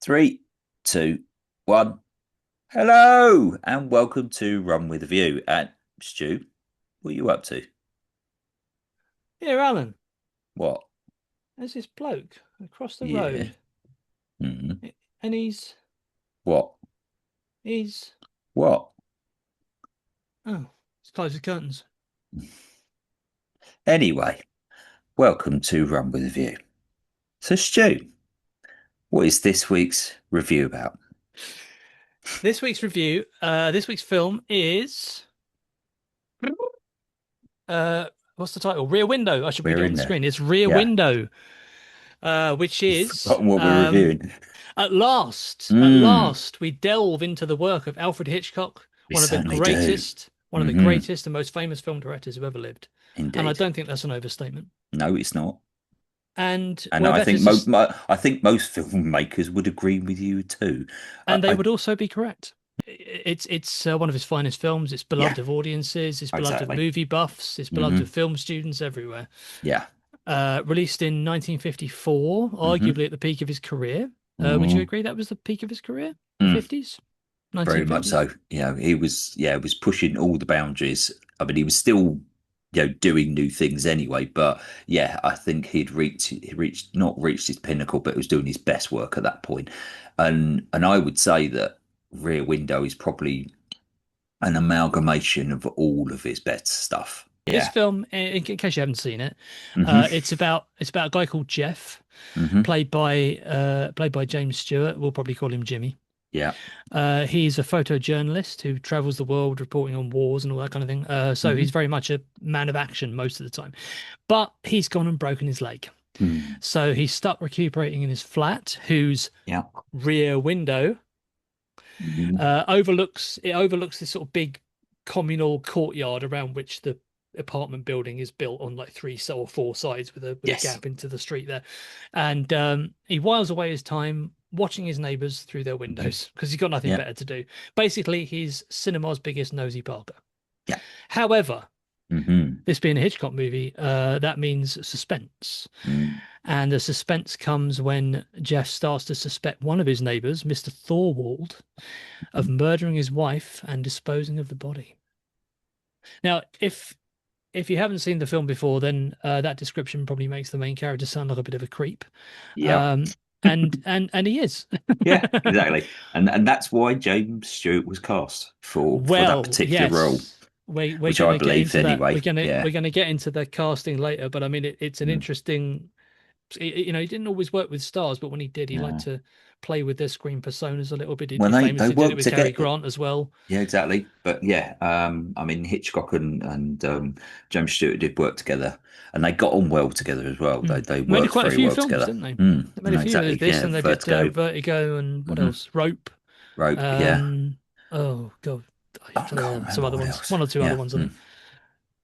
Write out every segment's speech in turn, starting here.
Three, two, one. Hello, and welcome to Run with a View. And Stu, what are you up to? Here, Alan, What? there's this bloke across the Yeah. road, Mm. and What? he's What? oh, he's closed the curtains. Anyway, welcome to Run with a View. So, Stu, what is this week's review about? This week's film is what's the title? Rear Window. I should read it We're on in the there. screen. It's Rear Yeah. Window, which You've is forgotten what we're reviewing. at Mm. last, we delve into the work of Alfred Hitchcock, We certainly do. one of the Hmm. greatest and most famous film directors who ever lived, and I Indeed. don't think that's an overstatement. No, it's not. And And where I better think to, I think most filmmakers would agree with you too. and they I would also be correct. It's one of his finest films. It's Yeah, beloved of audiences. It's beloved of exactly. movie buffs. It's beloved of Hmm. film students everywhere. Yeah. Released in 1954, Hmm. arguably at the peak of his career. Would you Mm. agree that was the peak of his career? The Mm. 50s, Very much 1950s? so. He was, was pushing all the boundaries. I mean, he was still, doing new things anyway. But yeah, I think not reached his pinnacle, but was doing his best work at that point. And I would say that Rear Window is probably an amalgamation of all of his best stuff. This Yeah. film, in case you haven't seen it, Hmm. it's about a guy called Jeff, Hmm. played by James Stewart. We'll probably call him Jimmy. Yeah. He's a photojournalist who travels the world reporting on wars and all that kind of thing. So Hmm. he's very much a man of action most of the time. But he's gone and broken his leg. Mm. So he's stuck recuperating in his flat, whose Yeah. rear window Hmm. overlooks this sort of big communal courtyard around which the apartment building is built on like three or four sides with a Yes. gap into the street there. And he whiles away his time watching his neighbors through their Hmm. windows because he's got nothing Yeah. better to do. Basically, he's cinema's biggest nosy Parker. Yeah. However, Hmm. this being a Hitchcock movie, that means suspense. Mm. And the suspense comes when Jeff starts to suspect one of his neighbors, Mr. Thorwald, of murdering his wife and disposing of the body. Now, if you haven't seen the film before, then that description probably makes the main character sound like a bit of a creep. Yeah. Um, and he is. Yeah, exactly. And that's why James Stewart was cast for that Well, particular role, yes. We're which I gonna get believe into that. anyway. We're Yeah. gonna get into the casting later, but I mean it's an Mm. interesting. He didn't always work with stars, but when he did, he liked Yeah. to play with their screen personas a little bit. When He they famously did it work with Cary together. Grant as well. Yeah, exactly. But yeah, I mean Hitchcock and James Stewart did work together, and they got on well together as well. Mm. They They made worked quite a very few well films, together. didn't they? Mm. They made a No, few. There's exactly. this, Yeah, and they did Vertigo. Vertigo, and what Hmm. else? Rope. Rope. Yeah. Oh God, Oh, I can't some remember other what ones, else. one or two other Yeah. ones, I Mm. think.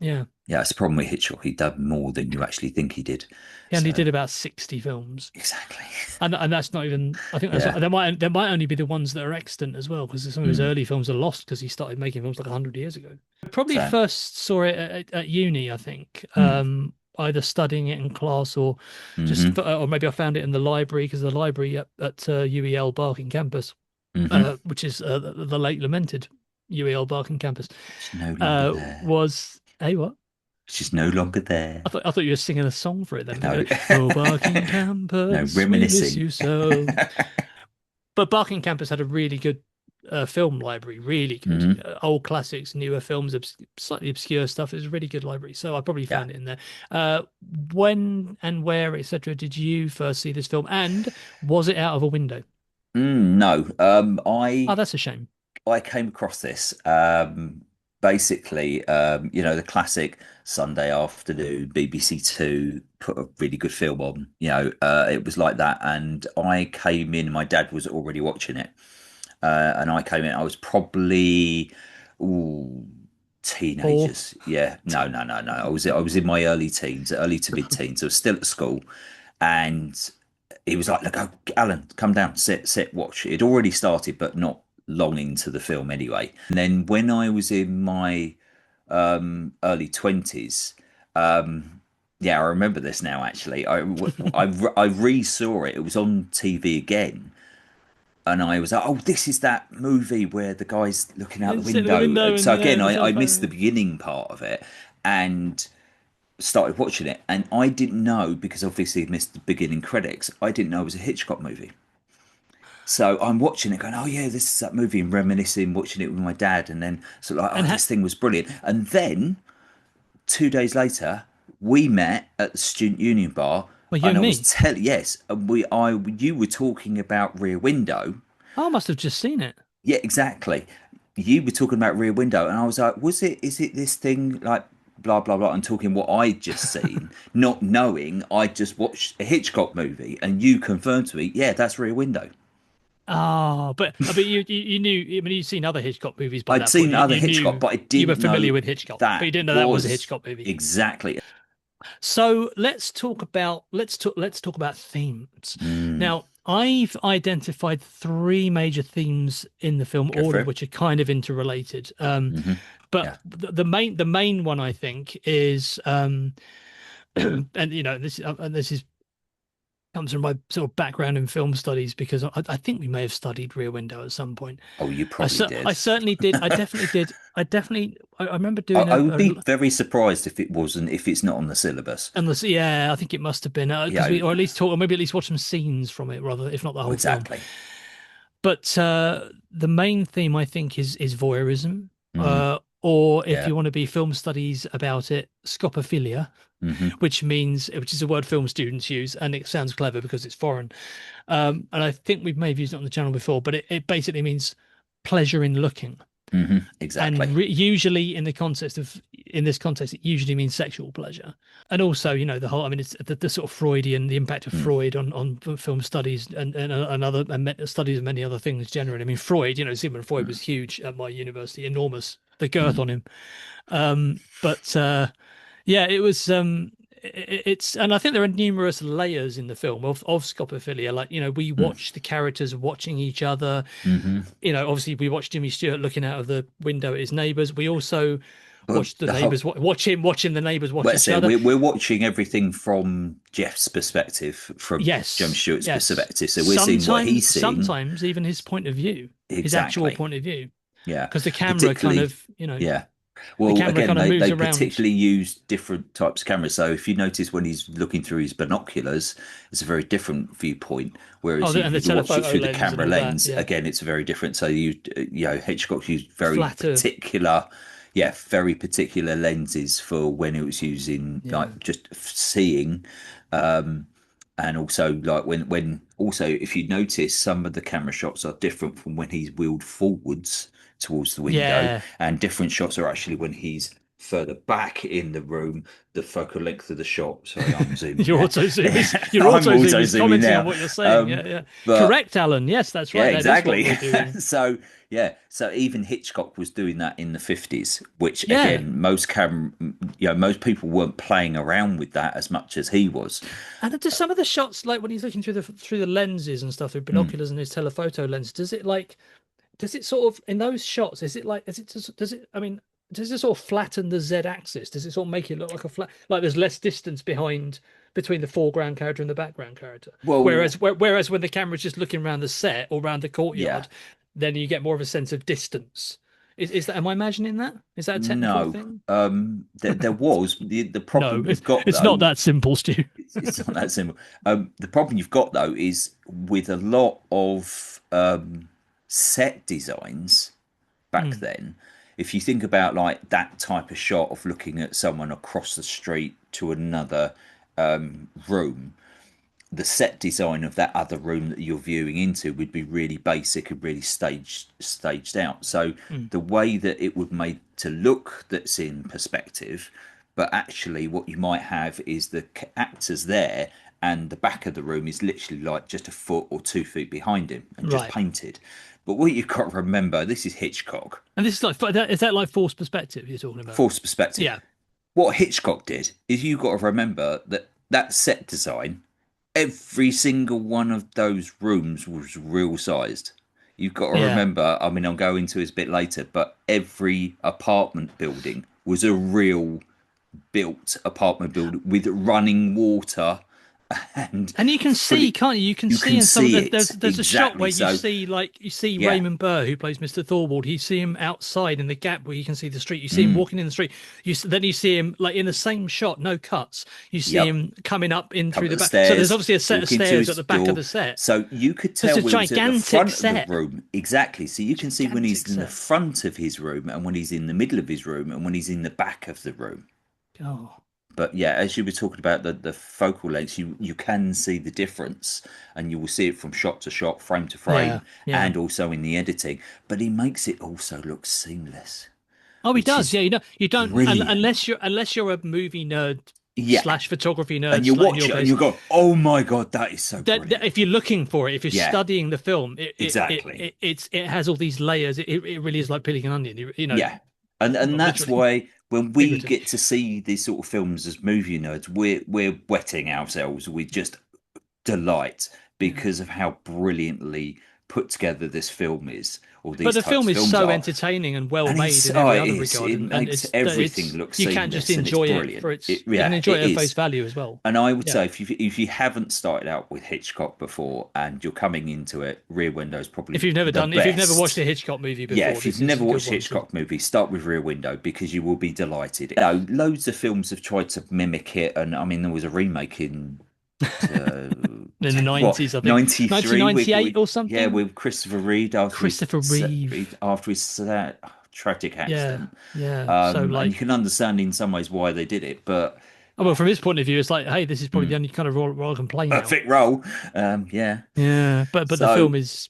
Yeah, Yeah, that's the problem with Hitchcock. He did more than you actually think he did. he only So did about 60 films, exactly. and that's not even. I think that's Yeah. there might only be the ones that are extant as well, because some of his Mm. early films are lost because he started making films like 100 years ago. I probably So. first saw it at uni, I think. Mm. Either studying it in class or Hmm. or maybe I found it in the library because the library at UEL Barking campus, Hmm. which is the late lamented UEL Barking campus, It's no longer there. was hey what? It's just no longer there. I thought you were singing a song for it then. No. Oh, Barking No, campus, we miss reminiscing. you so. But Barking campus had a really good film library, really good. Hmm. Old classics, newer films, slightly obscure stuff. It was a really good library, so I probably Yeah. found it in there. When and where, etc., did you first see this film, and was it out of a window? No. Oh, that's a shame. I came across this. Basically, the classic Sunday afternoon, BBC Two put a really good film on. It was like that, and I came in. My dad was already watching it, and I came in. I was probably, ooh, Four. teenagers. Yeah, no, no, no, no. I was in my early teens, early to mid teens. I was still at school, and he was like, "Look, oh, Alan, come down, sit, watch." It already started, but not long into the film anyway. And then when I was in my early 20s, Yeah, I remember this now. Actually, I re-saw it. It was on TV again, and I was like, "Oh, this is that movie where the guy's looking out the And sit at the window." window So and again, the I telephone. missed the beginning part of it, and started watching it, and I didn't know because obviously I missed the beginning credits. I didn't know it was a Hitchcock movie. So I'm watching it, going, "Oh yeah, this is that movie," and reminiscing, watching it with my dad, and then sort of like, "Oh, And this thing was brilliant." And then 2 days later, we met at the student union bar, well, you and and I was me. telling, yes, and you were talking about Rear Window. I must have just seen it. Yeah, exactly. You were talking about Rear Window, and I was like, is it this thing like blah blah blah, and talking what I'd just seen, not knowing I'd just watched a Hitchcock movie, and you confirmed to me, yeah, that's Rear Window. Oh, but you knew. I mean, you'd seen other Hitchcock movies by I'd that point. seen other You Hitchcock, knew but I you were didn't familiar know with Hitchcock, but that you didn't know that was a was Hitchcock movie. exactly. So let's talk about themes. Mm, Now, I've identified three major themes in the film, go all for of it. which are kind of interrelated. But Yeah, the main one I think is and this is comes from my sort of background in film studies because I think we may have studied Rear Window at some point. oh, you probably I did. certainly did. I definitely did. I remember I, doing I would be very surprised if it wasn't, if it's not on the syllabus. unless, yeah, I think it must have been because Yeah, we, or at least talk, or maybe at least watch some scenes from it, rather, if not the whole film. exactly. But the main theme, I think, is voyeurism, Mm, or if yeah. you want to be film studies about it, scopophilia, Hmm. which is a word film students use, and it sounds clever because it's foreign. And I think we may have used it on the channel before, but it basically means pleasure in looking. Exactly. And usually in this context, it usually means sexual pleasure. And also, the whole, I mean, it's the sort of Freudian, the impact of Mm, Freud on film studies and studies of many other things generally. I mean, Freud, Sigmund Freud mm, was huge at my university, enormous, the girth mm, on him. But yeah, it was it's and I think there are numerous layers in the film of scopophilia. Like, we mm, watch the characters watching each other. hmm. Obviously we watch Jimmy Stewart looking out of the window at his neighbors. We also But watch the the whole, neighbors watching the neighbors watch let's each say other. we're watching everything from Jeff's perspective, from James Yes, Stewart's yes. perspective. So we're seeing what he's seeing. Sometimes even his point of view, his actual Exactly. point of view, Yeah. because the camera kind Particularly, of, yeah. the Well, camera again, kind of moves they around. particularly use different types of cameras. So if you notice when he's looking through his binoculars, it's a very different viewpoint. Oh, Whereas and the if you watch it telephoto through the lens and camera all that. lens, Yeah, again, it's very different. So Hitchcock used very flatter. particular, yeah, very particular lenses for when it was using Yeah. like just seeing. Um, and also like when also if you notice some of the camera shots are different from when he's wheeled forwards towards the window, Yeah, and different shots are actually when he's further back in the room, the focal length of the shot. Sorry, I'm zooming your now. auto zoom is your I'm auto zoom also is zooming commenting on now. what you're saying. Um, Yeah, yeah. but Correct, Alan. Yes, that's yeah, right. That is what exactly. we're doing. So yeah, so even Hitchcock was doing that in the 50s, which Yeah. again, most people weren't playing around with that as much as he was. And just some of the shots, like when he's looking through the lenses and stuff, through Mm. binoculars and his telephoto lens, does it sort of in those shots, I mean, does it sort of flatten the Z axis? Does it sort of make it look like a flat, like there's less distance between the foreground character and the background character? Well, Whereas when the camera's just looking around the set or around the yeah. courtyard, then you get more of a sense of distance. Is that, am I imagining that? Is that a technical No, thing? there was the No, problem you've got it's not though. that simple, Stu. It's not that simple. The problem you've got though is with a lot of set designs back Mm, then. If you think about like that type of shot of looking at someone across the street to another room, the set design of that other room that you're viewing into would be really basic and really staged out. So mm. the way that it would make to look that's in perspective, but actually what you might have is the actors there and the back of the room is literally like just a foot or 2 feet behind him and just Right. painted. But what you've got to remember, this is Hitchcock, And this is is that like forced perspective you're talking about? forced perspective. Yeah. What Hitchcock did is you've got to remember that that set design, every single one of those rooms was real sized. You've got to Yeah. remember, I mean, I'll go into this a bit later, but every apartment building was a real built apartment building with running water and And you can see, fully, can't you? You can you see can in some of see the it there's a shot exactly. where you So see like you see yeah, Raymond Burr who plays Mr. Thorwald. You see him outside in the gap where you can see the street. You see him mm, walking in the street. Then you see him like in the same shot, no cuts. You see yep. him coming up in Come through up the the back. So there's stairs, obviously a set of walk into stairs at his the back of door. the set. So you could So it's tell a when he was at the gigantic front of the set, room. Exactly. So you can see when he's gigantic in the set. front of his room and when he's in the middle of his room and when he's in the back of the room. Oh, But yeah, as you were talking about the focal lengths, you can see the difference, and you will see it from shot to shot, frame to yeah, frame, yeah. and also in the editing. But he makes it also look seamless, Oh, he which does. is Yeah, you don't brilliant. unless you're a movie nerd Yeah, slash photography and nerd. you In watch your it and case, you go, "Oh my God, that is so that brilliant." if you're looking for it, if you're Yeah, studying the film, exactly. it has all these layers. It really is like peeling an onion. You know, Yeah, and not that's literally, why when we figuratively. get to see these sort of films as movie nerds, we're wetting ourselves with just delight Yeah. because of how brilliantly put together this film is, or But these the types film of is films so are. entertaining and well And made it's in oh, every it other is. regard, It and makes everything it's look you can't just seamless, and it's enjoy it for brilliant. its. You can Yeah, enjoy it it at face is. value as well. And I would Yeah. say if you haven't started out with Hitchcock before and you're coming into it, Rear Window is probably the If you've never watched best. a Hitchcock movie Yeah, before, if you've this is never a good watched one to. Hitchcock movie, start with Rear Window because you will be delighted. You know, loads of films have tried to mimic it, and I mean, there was a remake in uh, In the what 90s, I think 93 1998 or yeah, something. with Christopher Reid after Christopher Reeve. his tragic Yeah, accident. yeah. So And you like, can understand in some ways why they did it, but oh, well, from his point of view, it's like, hey, this is probably the mm, only kind of role I can play now. perfect role. Yeah. Yeah, but the So film is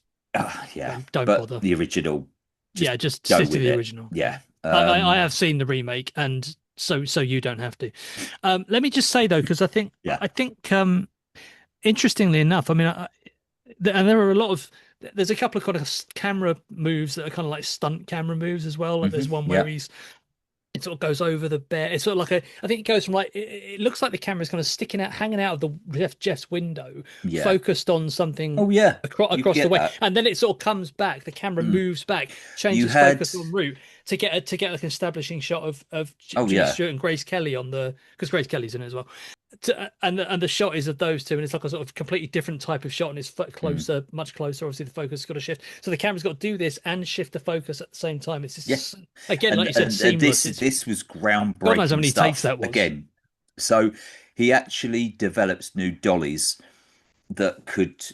yeah, don't but bother. the original, just Yeah, just go stick to with the it. original. Yeah. Yeah. I have seen the remake, and so you don't have to. Let me just say though, because Yeah. I think interestingly enough, I mean, and there are a lot of there's a couple of kind of camera moves that are kind of like stunt camera moves as well. Like there's one where Yeah. he's it sort of goes over the bear. It's sort of like I think it goes from like it looks like the camera's kind of sticking out, hanging out of the Jeff's window, Yeah. focused on something Oh yeah. You across the get way, that. and then it sort of comes back. The camera Mm. moves back, You changes had focus on route to get like an establishing shot of oh Jimmy yeah. Stewart and Grace Kelly on the because Grace Kelly's in it as well. And the shot is of those two, and it's like a sort of completely different type of shot, and it's Mm. closer, much closer. Obviously, the focus has got to shift, so the camera's got to do this and shift the focus at the same time. It's Yeah. just again, like you said, And seamless. It's this was God knows how groundbreaking many takes stuff that was. again. So he actually develops new dollies that could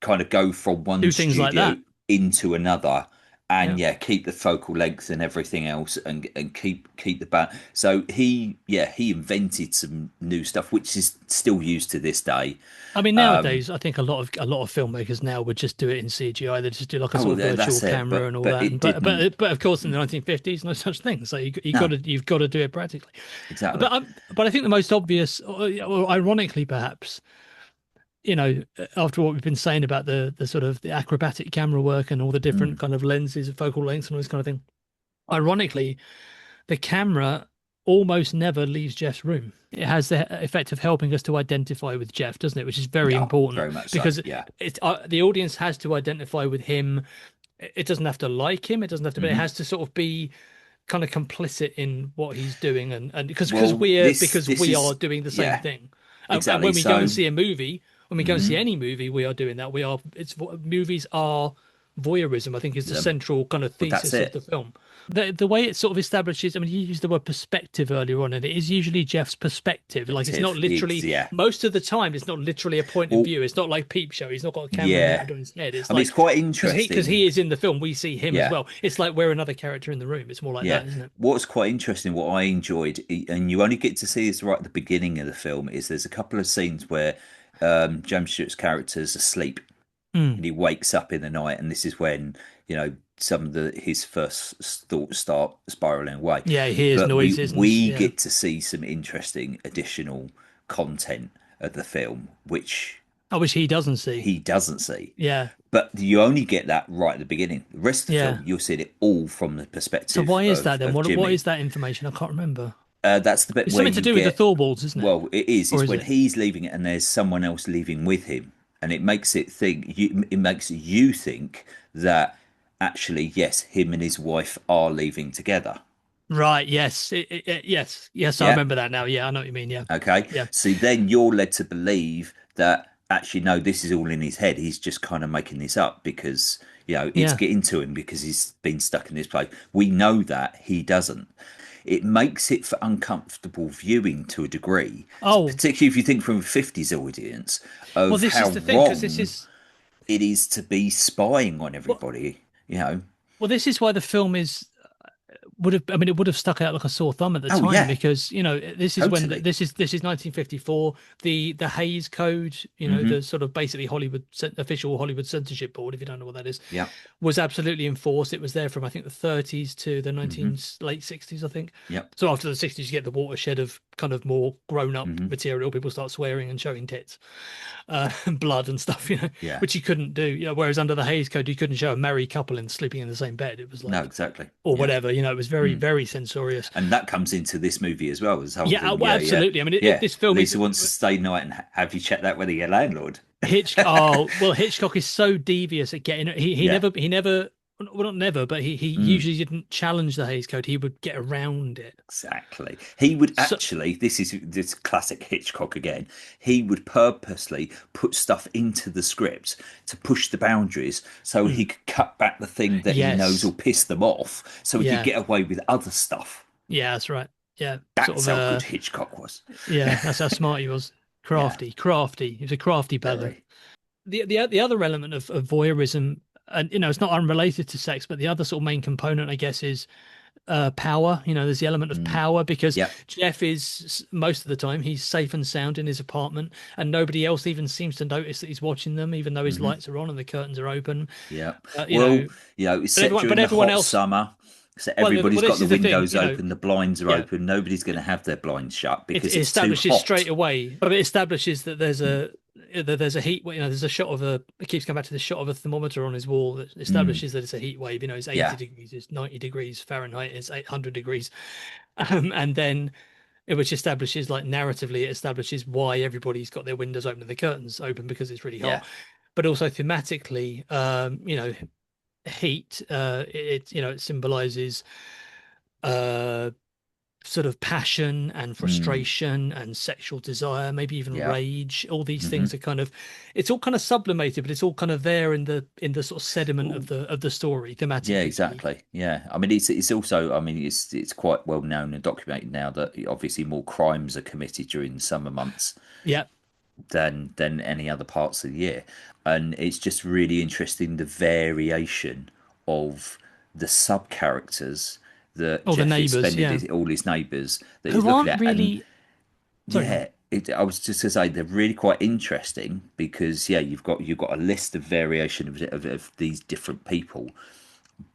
kind of go from one Do things like studio that. into another and Yeah. yeah keep the focal length and everything else and keep the bat. So he invented some new stuff which is still used to this day. I mean, um nowadays, I think a lot of filmmakers now would just do it in CGI. They just do like a oh sort of virtual that's it, camera and all but that. it didn't. But of course, in the 1950s, no such thing. So No, you've got to do it practically. exactly. But I think the most obvious, or ironically perhaps, after what we've been saying about the sort of the acrobatic camera work and all the different Mm. kind of lenses and focal lengths and all this kind of thing, ironically, the camera almost never leaves Jeff's room. It has the effect of helping us to identify with Jeff, doesn't it? Which is very Oh, important very much so, because yeah. the audience has to identify with him. It doesn't have to like him. It doesn't have to, but it Hmm. has to sort of be kind of complicit in what he's doing, and Well, because this we are is doing the same yeah, thing. And exactly. when we go and So see a movie, when we go and see mhm, any movie, we are doing that. Movies are voyeurism, I think, is the central kind of well, that's thesis of it. the film. The way it sort of establishes, I mean, you used the word perspective earlier on, and it is usually Jeff's perspective. Like it's not Active, literally yeah. most of the time, it's not literally a point of Well, view. It's not like Peep Show. He's not got a camera yeah. mounted on his head. It's I mean, it's like quite because interesting. he is in the film, we see him as Yeah, well. It's like we're another character in the room. It's more like yeah. that, isn't it? What's quite interesting, what I enjoyed, and you only get to see this right at the beginning of the film, is there's a couple of scenes where James Stewart's character's asleep Mm. and he wakes up in the night, and this is when some of his first thoughts start spiraling away. Yeah, he hears But noises and we yeah. get to see some interesting additional content of the film, which I wish he doesn't see. he doesn't see. Yeah, But you only get that right at the beginning. The rest of the yeah. film, you'll see it all from the So perspective why is that then? of What Jimmy. is that information? I can't remember. That's the bit It's where something to you do with the get, Thorwalds, isn't it? well, it is. Or It's is when it? he's leaving it and there's someone else leaving with him, and it makes it makes you think that actually, yes, him and his wife are leaving together. Right. Yes. Yes. Yes. I Yeah. remember that now. Yeah. I know what you mean. Yeah. Okay. Yeah. So then you're led to believe that actually, no, this is all in his head. He's just kind of making this up because, it's Yeah. getting to him because he's been stuck in this place. We know that he doesn't. It makes it for uncomfortable viewing to a degree, Oh, particularly if you think from a 50s audience well, of this is how the thing because this wrong is it is to be spying on well, everybody, you know. well, this is why the film is would have I mean it would have stuck out like a sore thumb at the Oh, time yeah, because this is when totally. this is 1954, the Hays Code, Hmm. the sort of basically official Hollywood censorship board, if you don't know what that is, Yeah. was absolutely enforced. It was there from I think the 30s to the Hmm. 19 late 60s, I think. Yep. So after the 60s you get the watershed of kind of more grown up Hmm. material. People start swearing and showing tits, blood and stuff, Yeah. which you couldn't do. Whereas under the Hays Code you couldn't show a married couple and sleeping in the same bed. It was No, like, exactly. or Yeah. whatever. It was very, Mm. very censorious. And that comes into this movie as well, this whole Yeah, thing. well, Yeah, yeah, absolutely. I mean, yeah. this film is Lisa wants to stay night, and have you checked that with your landlord? Oh, well, Hitchcock is so devious at getting it. Yeah. He never, well, not never, but he Mm. usually didn't challenge the Hays Code. He would get around it. Exactly. He would So, actually, this is this classic Hitchcock again. He would purposely put stuff into the script to push the boundaries so mm, he could cut back the thing that he knows will yes, piss them off so he could yeah, get away with other stuff. yeah, that's right. Yeah, sort That's of. how good Hitchcock was. Yeah, that's how smart he was. Yeah, Crafty, crafty. He was a crafty bugger. very. The other element of voyeurism, and it's not unrelated to sex, but the other sort of main component, I guess, is power. There's the element of Mm. power because Yep. Jeff is most of the time he's safe and sound in his apartment, and nobody else even seems to notice that he's watching them, even though his Hmm. lights are on and the curtains are open. Yeah. Uh, you Well, know, it's but set during the everyone hot else. summer. So Well, everybody's got this the is the thing. windows open, the blinds are Yeah, open. Nobody's going to have their blinds shut it because it's too establishes hot. straight away. But it establishes that there's a heat. There's a shot of a. It keeps coming back to the shot of a thermometer on his wall that Mm. establishes that it's a heat wave. It's 80 Yeah. degrees, it's 90 degrees Fahrenheit, it's 800 degrees, and then which establishes like narratively, it establishes why everybody's got their windows open and the curtains open because it's really Yeah. hot. But also thematically, heat. It symbolizes uh sort of passion and Mm. frustration and sexual desire, maybe even Yeah. rage. All these Hmm. things are kind of, it's all kind of sublimated, but it's all kind of there in the sort of sediment Well, of the story, yeah, thematically speaking. exactly. Yeah. I mean, it's also, I mean, it's quite well known and documented now that obviously more crimes are committed during the summer months Yeah. than any other parts of the year. And it's just really interesting the variation of the sub characters that Or the Jeff neighbours. expended Yeah. all his neighbours that he's Who looking aren't at. And really, sorry, go on. yeah, I was just to say they're really quite interesting because yeah, you've got a list of variation of these different people,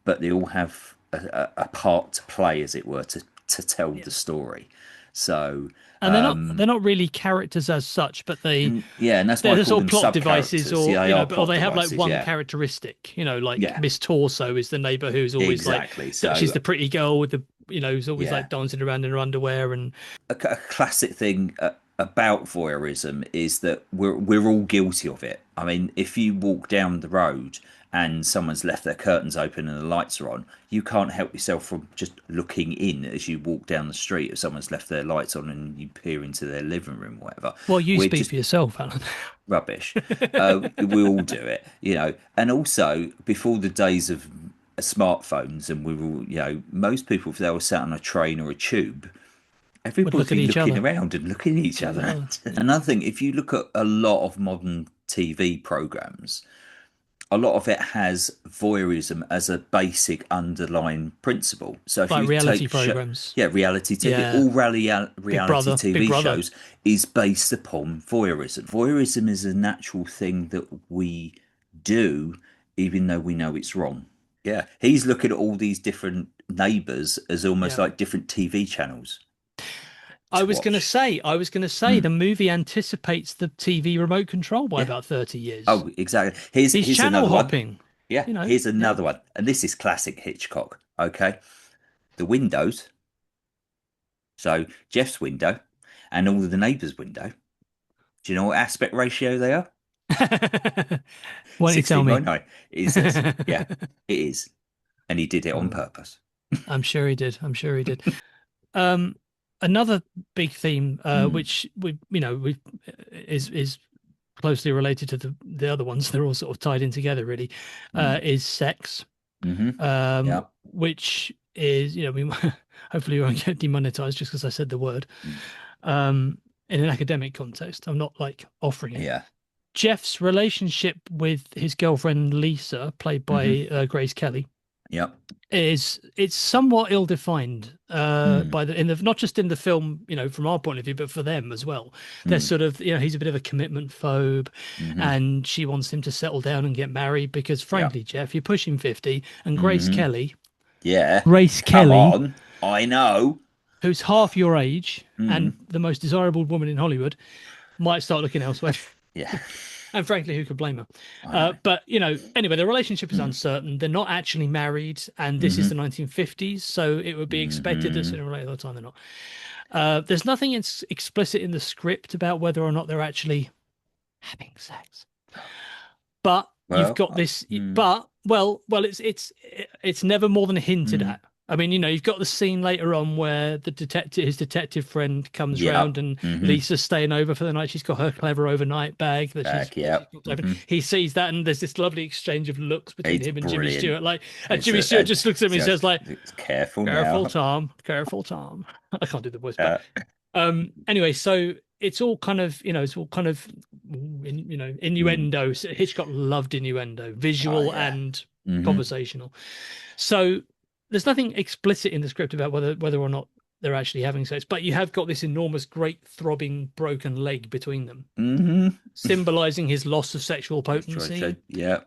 but they all have a part to play, as it were, to tell Yeah. the story. So And they're not really characters as such, but and yeah, and that's why they're I the call sort of them plot sub devices, characters. or Yeah, they are or plot they have like devices. one Yeah, characteristic. Like yeah, Miss Torso is the neighbor who's always like, exactly. she's So the pretty girl with the, who's always yeah, like dancing around in her underwear and a classic thing about voyeurism is that we're all guilty of it. I mean, if you walk down the road and someone's left their curtains open and the lights are on, you can't help yourself from just looking in as you walk down the street if someone's left their lights on and you peer into their living room or whatever. well, you We're speak just for yourself, Alan. rubbish. We all do it, And also, before the days of smartphones, and we were, most people, if they were sat on a train or a tube, Would everybody look would at be each looking other. around and looking at each Look at other. other. Yeah. Another thing, if you look at a lot of modern TV programs, a lot of it has voyeurism as a basic underlying principle. So if Like you reality take programs. yeah, reality TV, Yeah. all Big reality Brother, Big TV Brother. shows is based upon voyeurism. Voyeurism is a natural thing that we do, even though we know it's wrong. Yeah, he's looking at all these different neighbours as almost Yeah. like different TV channels I to was going to watch. say, the Mm, movie anticipates the TV remote control by yeah. about 30 years. Oh, exactly. Here's He's here's channel another one. hopping, Yeah, yeah. here's another one, and this is classic Hitchcock. Okay, the windows. So Jeff's window and all of the neighbours' window. Do you know what aspect ratio they are? Why don't you tell me? 16:9. It says, yeah, it is, and he did it on Oh, purpose. I'm sure he did. I'm sure he did. Um, Another big theme, Mm, which we is closely related to the other ones. They're all sort of tied in together, really. mm, Is sex, yeah. which is, we hopefully we won't get demonetized just because I said the word. Mm, In an academic context, I'm not like offering it. yeah. Jeff's relationship with his girlfriend Lisa, played Hmm. by Grace Kelly, Yep. it's somewhat ill-defined Mm, by the in the not just in the film, from our point of view, but for them as well. They're mm, sort of, he's a bit of a commitment phobe, hmm. and she wants him to settle down and get married because, Yep. frankly, Jeff, you're pushing 50, and Hmm. Yeah. Grace Come Kelly, on. I know. who's half your age and Mm, the most desirable woman in Hollywood, might start looking elsewhere. yeah. And frankly, who could blame her? I know. But anyway, the relationship is Mm, uncertain. They're not actually married, and this is hmm. the 1950s, so it would be expected that Hmm. sooner or later, the time they're not. There's nothing explicit in the script about whether or not they're actually having sex. But you've Well, got this, mm, but well, it's never more than hinted mm, at. I mean, you've got the scene later on where his detective friend comes round, yep. and Hmm. Lisa's staying over for the night. She's got her clever overnight bag Back, that she's yep. got open. Hmm. He sees that, and there's this lovely exchange of looks between It's him and Jimmy brilliant. Stewart. Like, and It's Jimmy Stewart just looks at me and says, like, it's careful "Careful, now. Tom. Careful, Tom." I can't do the voice, but Uh, anyway, so it's all kind of, it's all kind of, mm, innuendo. So Hitchcock loved innuendo, oh visual yeah. and Hmm. conversational. So there's nothing explicit in the script about whether or not they're actually having sex, but you have got this enormous, great, throbbing, broken leg between them, Hmm. symbolizing his loss of sexual Let's try, potency. yeah.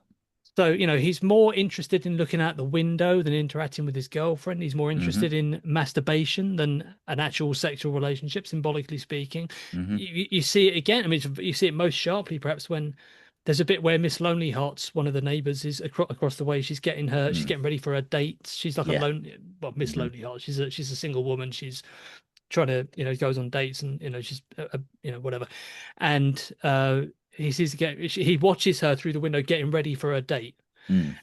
So, he's more interested in looking out the window than interacting with his girlfriend. He's more Hmm. interested in masturbation than an actual sexual relationship, symbolically speaking. Hmm. You see it again. I mean, you see it most sharply, perhaps, when there's a bit where Miss Lonely Hearts, one of the neighbours, is across the way. She's Mm, getting ready for her date. She's like a yeah. lone, well, Miss Hmm. Lonely Hearts. She's a single woman. She's trying to, goes on dates, and she's whatever. And he watches her through the window getting ready for her date, Mm,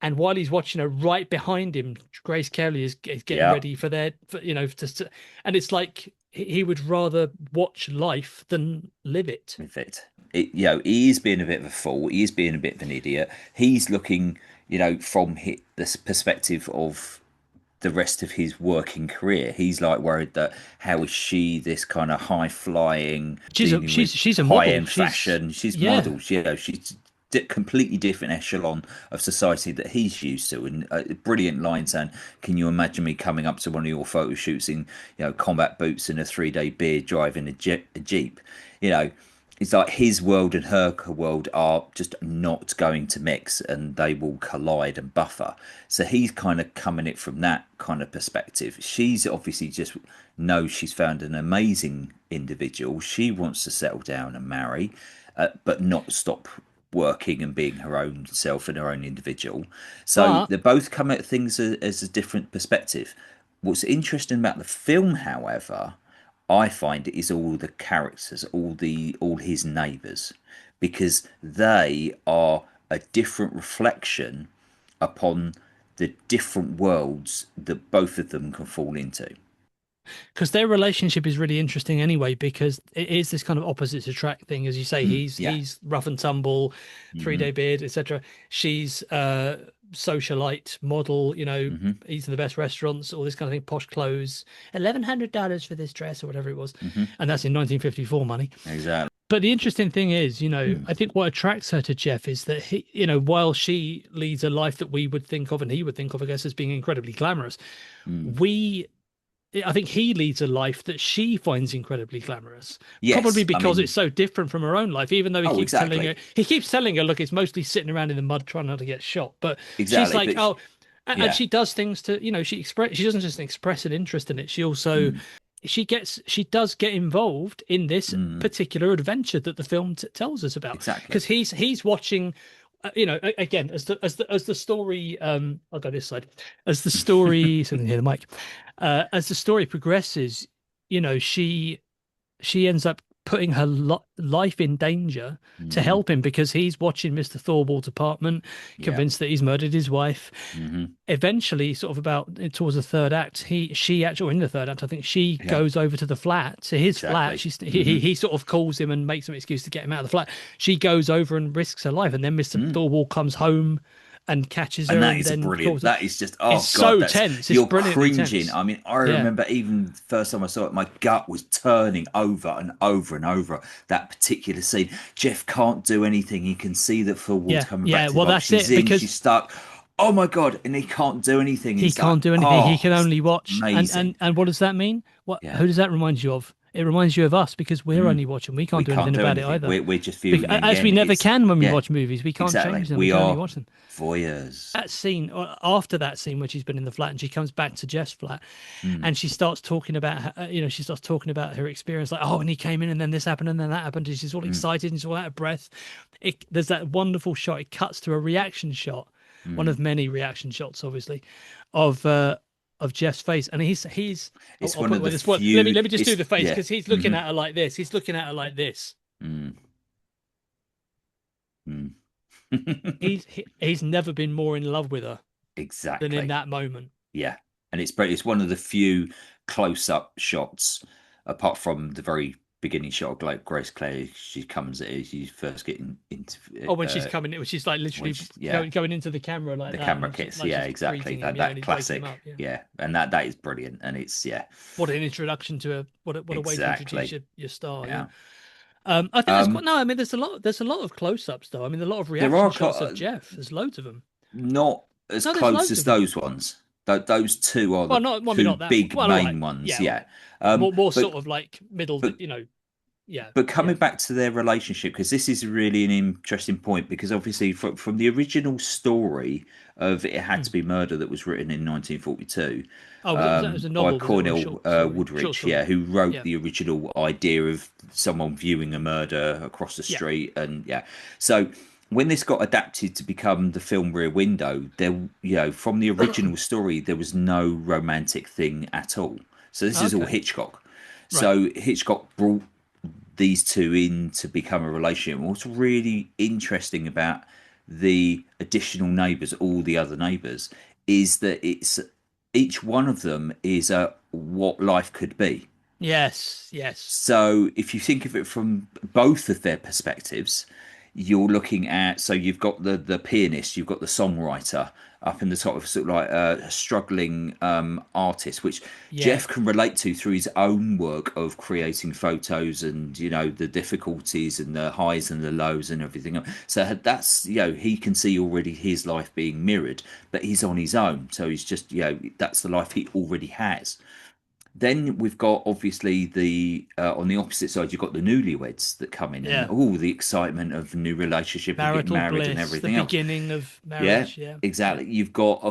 and while he's watching her, right behind him, Grace Kelly is getting yeah. ready for and it's like he would rather watch life than live it. With it. He is being a bit of a fool. He is being a bit of an idiot. He's looking, from this perspective of the rest of his working career. He's like worried that how is she this kind of high flying, She's a dealing with she's a high model. end fashion. She's Yeah. models, she's completely different echelon of society that he's used to. And a brilliant line saying, "Can you imagine me coming up to one of your photo shoots in, combat boots and a 3-day beard, driving a jeep?" You know, it's like his world and her world are just not going to mix, and they will collide and buffer. So he's kind of coming it from that kind of perspective. She's obviously just knows she's found an amazing individual. She wants to settle down and marry, but not stop working and being her own self and her own individual. So But they both come at things as a different perspective. What's interesting about the film, however, I find it is all the characters, all his neighbours, because they are a different reflection upon the different worlds that both of them can fall into. because their relationship is really interesting anyway, because it is this kind of opposites attract thing, as you say. Mm, yeah. He's rough and tumble, Hmm. 3-day beard, etc. She's socialite model, Hmm. eating the best restaurants, all this kind of thing, posh clothes, $1,100 for this dress or whatever it was, Hmm. and that's in 1954 money. Exactly. But the interesting thing is, Mm, I think what attracts her to Jeff is that he, while she leads a life that we would think of and he would think of, I guess, as being incredibly glamorous, mm. we I think he leads a life that she finds incredibly glamorous, probably Yes, I because it's mean, so different from her own life. Even though oh, exactly, he keeps telling her, look, it's mostly sitting around in the mud trying not to get shot. But she's exactly. like, But oh, and yeah, she does things to, she doesn't just express an interest in it. She also, mm, she does get involved in this mm, particular adventure that the film tells us about, exactly. because he's watching. Again, as the story, I'll go this side. As the story, so I can hear the mic. As the story progresses, she ends up putting her life in danger to Hmm. help him because he's watching Mr. Thorwald's apartment, Yeah. convinced that he's murdered his wife. Hmm. Eventually, sort of about towards the third act, she actually, or in the third act, I think she Yeah. goes over to the flat, to his flat. Exactly. Hmm. He sort of calls him and makes some excuse to get him out of the flat. She goes over and risks her life, and then Mr. Mm. Thorwald comes home and catches And her, that and is a then brilliant. calls her. That is just, It's oh God, so that's, tense. It's you're brilliantly cringing. tense. I mean, I Yeah, remember even the first time I saw it, my gut was turning over and over and over that particular scene. Jeff can't do anything. He can see that Phil Ward's yeah, coming back yeah. to the Well, box. that's She's it in, because she's stuck. Oh my God. And he can't do anything. he It's like, can't do anything. He oh, can it's only watch. And amazing. what does that mean? What? Yeah. Who does that remind you of? It reminds you of us because we're Mm. only watching. We We can't do can't anything do about it anything. either. We're just viewing it As we again. never It's, can when we yeah, watch movies. We can't exactly. change them. We We can only are watch them. voyeurs. That scene, or after that scene, when she's been in the flat and she comes back to Jeff's flat, Mm. and she starts talking about, she starts talking about her experience, like, oh, and he came in, and then this happened, and then that happened, and she's all Mm. excited and she's all out of breath. There's that wonderful shot. It cuts to a reaction shot, one Mm. of many reaction shots, obviously, of Jeff's face, and he's. It's I'll one put it of the with this one. Let me few, just do it's, the face yeah. because he's looking Hmm. at her like this. He's looking at her like this. Mm. Mm. He's never been more in love with her than in Exactly. that moment. Yeah. And it's one of the few close-up shots, apart from the very beginning shot of like Grace Clay. She comes as you first get into Oh, when she's coming, when she's like when literally she, yeah, going into the camera like the that, camera and she, kits. like Yeah, she's exactly. greeting him, That yeah, and that he's waking him classic. up. Yeah. Yeah. And that is brilliant. And it's, yeah, What an introduction to a what a way to introduce exactly. your star. Yeah. Yeah. I think there's quite Um, no. I mean, there's a lot of close-ups though. I mean, a lot of there reaction are shots of Jeff. There's loads of them. not as No, there's close loads as of them. those ones. Those two are Well, the not, well, I mean, two not that. big Well, all right. main ones. Yeah, all Yeah. right. More But sort of like middle. but Yeah, but yeah. coming back to their relationship, because this is really an interesting point, because obviously from the original story of It Had to Hmm. Be Murder that was written in 1942 Oh, was it a by novel? Was it or a Cornell short story? Short Woodridge, story. yeah, who wrote Yeah, the original idea of someone viewing a murder across the yeah. street, and yeah, so when this got adapted to become the film Rear Window, there, from the original story, there was no romantic thing at all. So this is all Okay, Hitchcock. right. So Hitchcock brought these two in to become a relationship. What's really interesting about the additional neighbours, all the other neighbours, is that it's each one of them is a what life could be. Yes, yes. So if you think of it from both of their perspectives, you're looking at, so you've got the pianist, you've got the songwriter up in the top of sort of like a struggling artist, which Yeah. Jeff can relate to through his own work of creating photos and the difficulties and the highs and the lows and everything. So that's he can see already his life being mirrored, but he's on his own, so he's just that's the life he already has. Then we've got obviously the on the opposite side, you've got the newlyweds that come in and Yeah. all the excitement of the new relationship and getting Marital married and bliss, the everything else. beginning of Yeah, marriage. Yeah. Yeah. exactly. You've got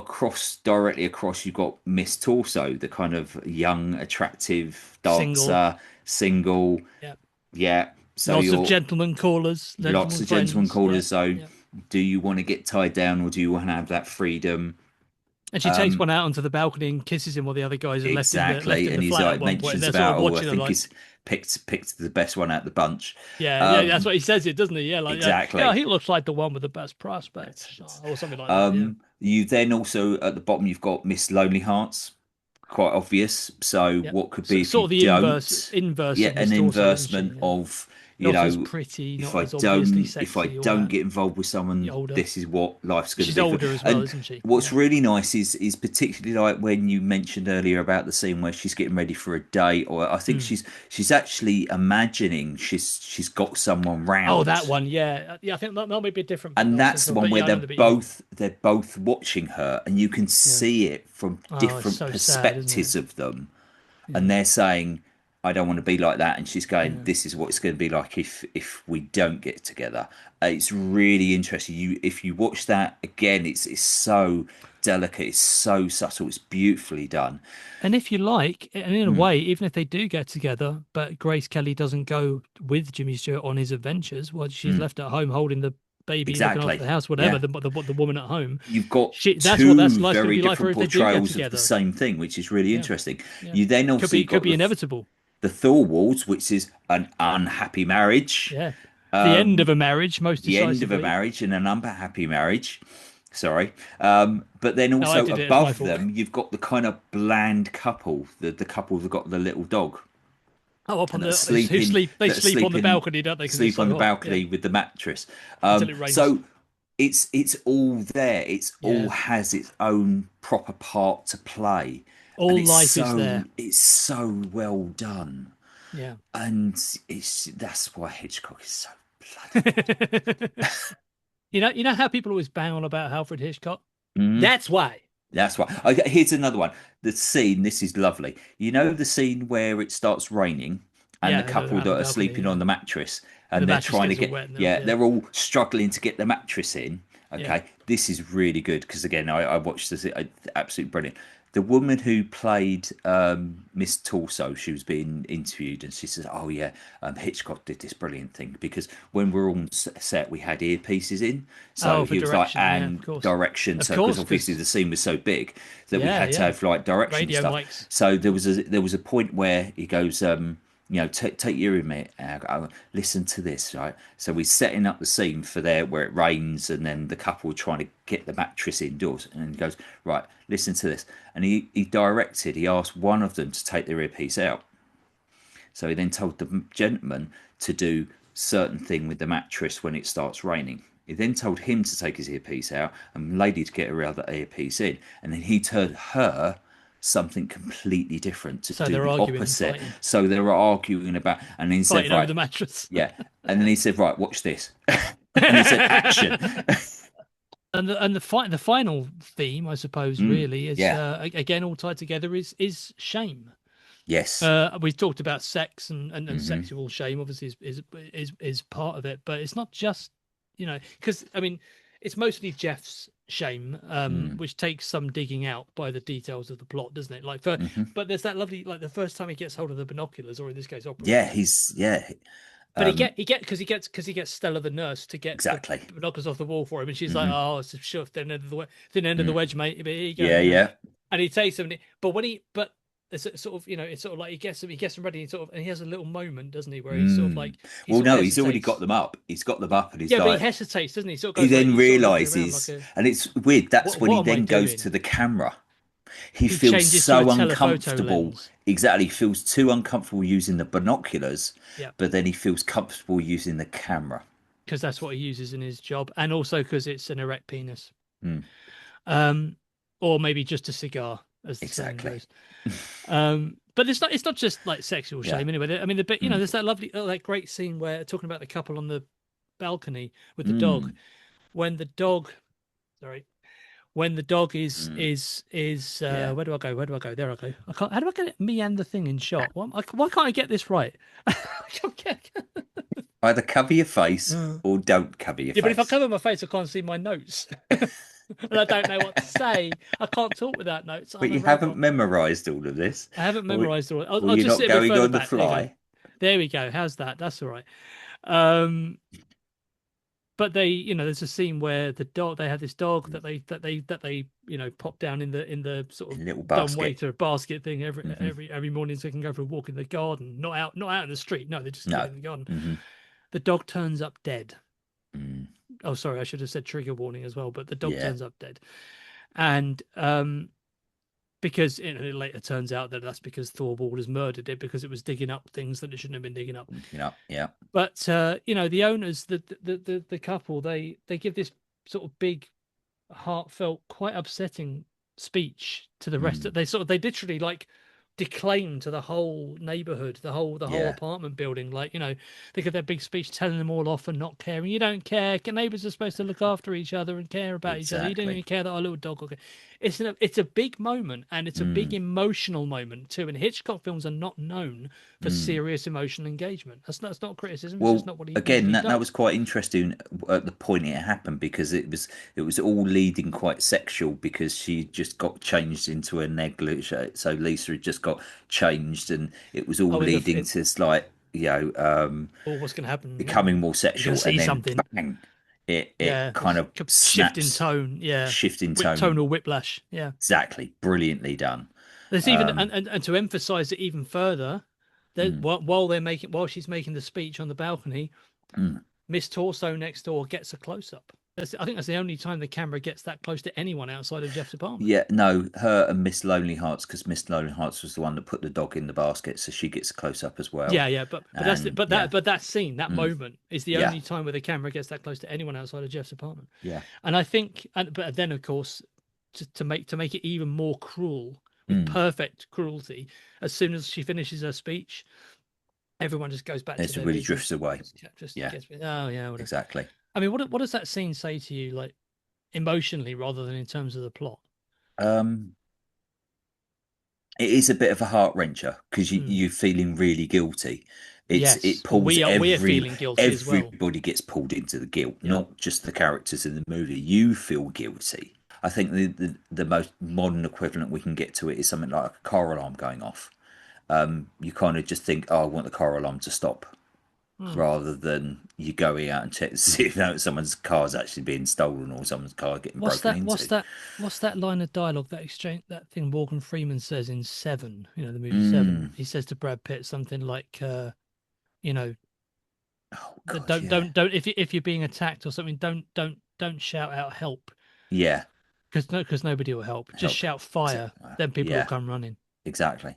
directly across, you've got Miss Torso, the kind of young, attractive Single. dancer, single. Yeah. Yeah. So Lots of you're gentlemen callers, lots gentlemen of gentlemen friends. Yeah. callers. So Yeah. do you want to get tied down or do you want to have that freedom? And she takes one out onto the balcony and kisses him while the other guys are left Exactly, in and the he's flat at like one point. And mentions they're sort about, of oh, I watching her think like, he's picked the best one out the bunch. yeah, yeah, that's Um, what he says it, doesn't he? Yeah, like, yeah, exactly. he looks like the one with the best prospects or something like that. Yeah. You then also at the bottom you've got Miss Lonely Hearts, quite obvious. So Yeah. what could So, be if sort you of the don't? inverse Yeah, of an Miss Torso, isn't she? inversement Yeah. of Not as pretty, if not I as obviously don't if I sexy, all don't that. get involved with someone, Older. this is what life's going to She's be for. older as well, And isn't she? what's Yeah. really nice is particularly like when you mentioned earlier about the scene where she's getting ready for a date, or I think Mm. she's actually imagining she's got someone Oh, that round. one, yeah, yeah. I think that might be a different bit. And I was that's thinking the of, one but where yeah, I know the bit you mean. they're both watching her, and you can Yeah. see it from Oh, it's different so sad, isn't it? perspectives of them, and Yeah. they're saying, "I don't want to be like that," and she's going, Yeah. "This is what it's going to be like if we don't get together." It's really interesting. If you watch that again, it's so delicate, it's so subtle, it's beautifully done. And if you like, and in a Mm, way, even if they do get together, but Grace Kelly doesn't go with Jimmy Stewart on his adventures, well, she's mm, left at home holding the baby, looking after exactly. the house, whatever, Yeah. the woman at home. You've got That's what two life's going to very be like for her different if they do get portrayals of the together. same thing, which is really Yeah. interesting. Yeah. You then obviously Could got be inevitable. the Thorwalds, which is an unhappy marriage, Yeah. The end of um, a marriage, most the end of a decisively. marriage and an unhappy marriage. Sorry. But then No, I also did it. It's my above fault. them, you've got the kind of bland couple, the couple that got the little dog, Oh, up on and the who sleep. They that are sleep on the sleeping balcony, don't they? Because it's sleep on so the hot. Yeah. balcony with the mattress. Until it rains. So it's all there. It's all Yeah. has its own proper part to play, and All life is there. it's so well done, Yeah. and it's that's why Hitchcock is so bloody You know how people always bang on about Alfred Hitchcock? good. That's why. That's why. Okay, here's another one. The scene, this is lovely. You know the scene where it starts raining and the Yeah, couple out on the that are balcony, sleeping yeah. on the mattress And the and they're mattress trying to gets all get, wet and yeah, yeah. they're all struggling to get the mattress in. Yeah. Okay, this is really good because again, I watched this, absolutely brilliant. The woman who played Miss Torso, she was being interviewed, and she says, "Oh yeah, Hitchcock did this brilliant thing because when we're on set, we had earpieces in, Oh, so for he was like, direction, yeah, of and course. direction, Of so because course, obviously because the scene was so big that we yeah, had to yeah. have like direction and Radio stuff. mics. So there was a point where he goes, take your ear, mate. And I go, listen to this, right? So we're setting up the scene for there where it rains, and then the couple are trying to get the mattress indoors. And he goes, right, listen to this. And he asked one of them to take their earpiece out. So he then told the gentleman to do certain thing with the mattress when it starts raining. He then told him to take his earpiece out and the lady to get her other earpiece in. And then he told her something completely different to So do they're the arguing and opposite. fighting, So they were arguing about, and then he said, fighting over right, the mattress. yeah. And then he said, right, watch this. And he said, action. The final theme, I suppose, really is Yeah. again all tied together is shame. Yes. We talked about sex and Hmm. sexual shame obviously is part of it, but it's not just, because I mean it's mostly Jeff's shame, Mm. which takes some digging out by the details of the plot, doesn't it? Like for Hmm. but there's that lovely, like the first time he gets hold of the binoculars, or in this case opera Yeah. windows. But Um, he gets Stella the nurse to get the exactly. binoculars off the wall for him, and she's like, Hmm. "Oh, it's a shove, thin end of the Mm. wedge, mate. But here you go, Yeah. Yeah. And he takes them, but it's sort of, it's sort of like he gets them ready, and sort of, and he has a little moment, doesn't he, where he's sort of Mm. like he Well, sort of no, he's already got hesitates. them up. He's got them up, and he's Yeah, but he like, hesitates, doesn't he? He sort of he goes like then he's sort of looking around like realizes, and it's weird. That's when he what am I then goes to doing? the camera. He He feels changes to a so telephoto uncomfortable. lens. Exactly, he feels too uncomfortable using the binoculars, Yeah, but then he feels comfortable using the camera. because that's what he uses in his job, and also because it's an erect penis. Mm. Um, or maybe just a cigar, as the saying Exactly. goes. But it's not just like sexual Yeah. shame anyway. I mean, the bit, Mm. there's that lovely, that great scene where talking about the couple on the balcony with the dog, Mm. when the dog, sorry, when the dog Mm. is Yeah. where do I go? Where do I go? There I go. I can't. How do I get me and the thing in shot? Why can't I get this right? Either cover your face Yeah, or don't cover your but if I face. cover my face, I can't see my notes, and I don't know what to say. I can't talk without notes. But I'm a you haven't robot. memorized all of this, I haven't or, memorized all. or I'll you're just not sit a bit going further on the back. There you go. fly. There we go. How's that? That's all right. Um, but they, there's a scene where the dog, they have this dog that they pop down in the sort In of a little dumb basket. waiter basket thing every Hmm. every every morning, so they can go for a walk in the garden, not out in the street. No, they just get No. in the garden. Hmm. The dog turns up dead. Mm. Oh, sorry, I should have said trigger warning as well. But the dog Yeah. turns up dead, and because it later turns out that that's because Thorwald has murdered it because it was digging up things that it shouldn't have been digging up. Yeah. But the owners, the couple, they give this sort of big, heartfelt, quite upsetting speech to the rest Mm. of, they literally like declaim to the whole neighborhood, the whole Yeah. apartment building, like, they give their big speech telling them all off and not caring. You don't care. Neighbors are supposed to look after each other and care about each other. You don't even Exactly. care that our little dog will get. It's a big moment, and it's a big Mm. emotional moment too. And Hitchcock films are not known for Mm. serious emotional engagement. That's not criticism. It's just Well, not what he again, usually that was does. quite interesting at the point it happened because it was all leading quite sexual because she just got changed into a negligee. So Lisa had just got changed, and it was all Oh, leading to this, like, or what's going to happen? Yeah, becoming more you're going to sexual, and see then something. bang, it Yeah, kind of shift in snaps, tone. Yeah, shift in tone. tonal whiplash. Yeah. Exactly, brilliantly done. There's even Um, and to emphasize it even further, that mm, while she's making the speech on the balcony, mm. Miss Torso next door gets a close up. I think that's the only time the camera gets that close to anyone outside of Jeff's apartment. Yeah, no, her and Miss Lonely Hearts, because Miss Lonely Hearts was the one that put the dog in the basket, so she gets a close up as well. Yeah, yeah, but that's it. And yeah, But that scene, that mm, moment, is the yeah, only time where the camera gets that close to anyone outside of Jeff's apartment. yeah, And I think, and but then of course, to make it even more cruel, with mm. perfect cruelty, as soon as she finishes her speech, everyone just goes back to their Everybody drifts business. away. Just Yeah, gets, oh yeah, whatever. exactly. I mean, what does that scene say to you, like emotionally, rather than in terms of the plot? Um, it is a bit of a heart wrencher because Hmm. you're feeling really guilty. It Yes, and pulls we're feeling guilty as well. everybody gets pulled into the guilt, Yeah. not just the characters in the movie. You feel guilty. I think the most modern equivalent we can get to it is something like a car alarm going off. You kind of just think, oh, I want the car alarm to stop, Hmm. rather than you going out and check to see if someone's car's actually being stolen or someone's car getting What's broken that? What's into. that? What's that line of dialogue, that exchange, that thing Morgan Freeman says in Seven? You know, the movie Seven. Mm. He says to Brad Pitt something like, you know, Oh that God, yeah, don't if you're being attacked or something, don't shout out help, yeah. because nobody will help. Just Help. shout fire, then people will Yeah, come running. exactly.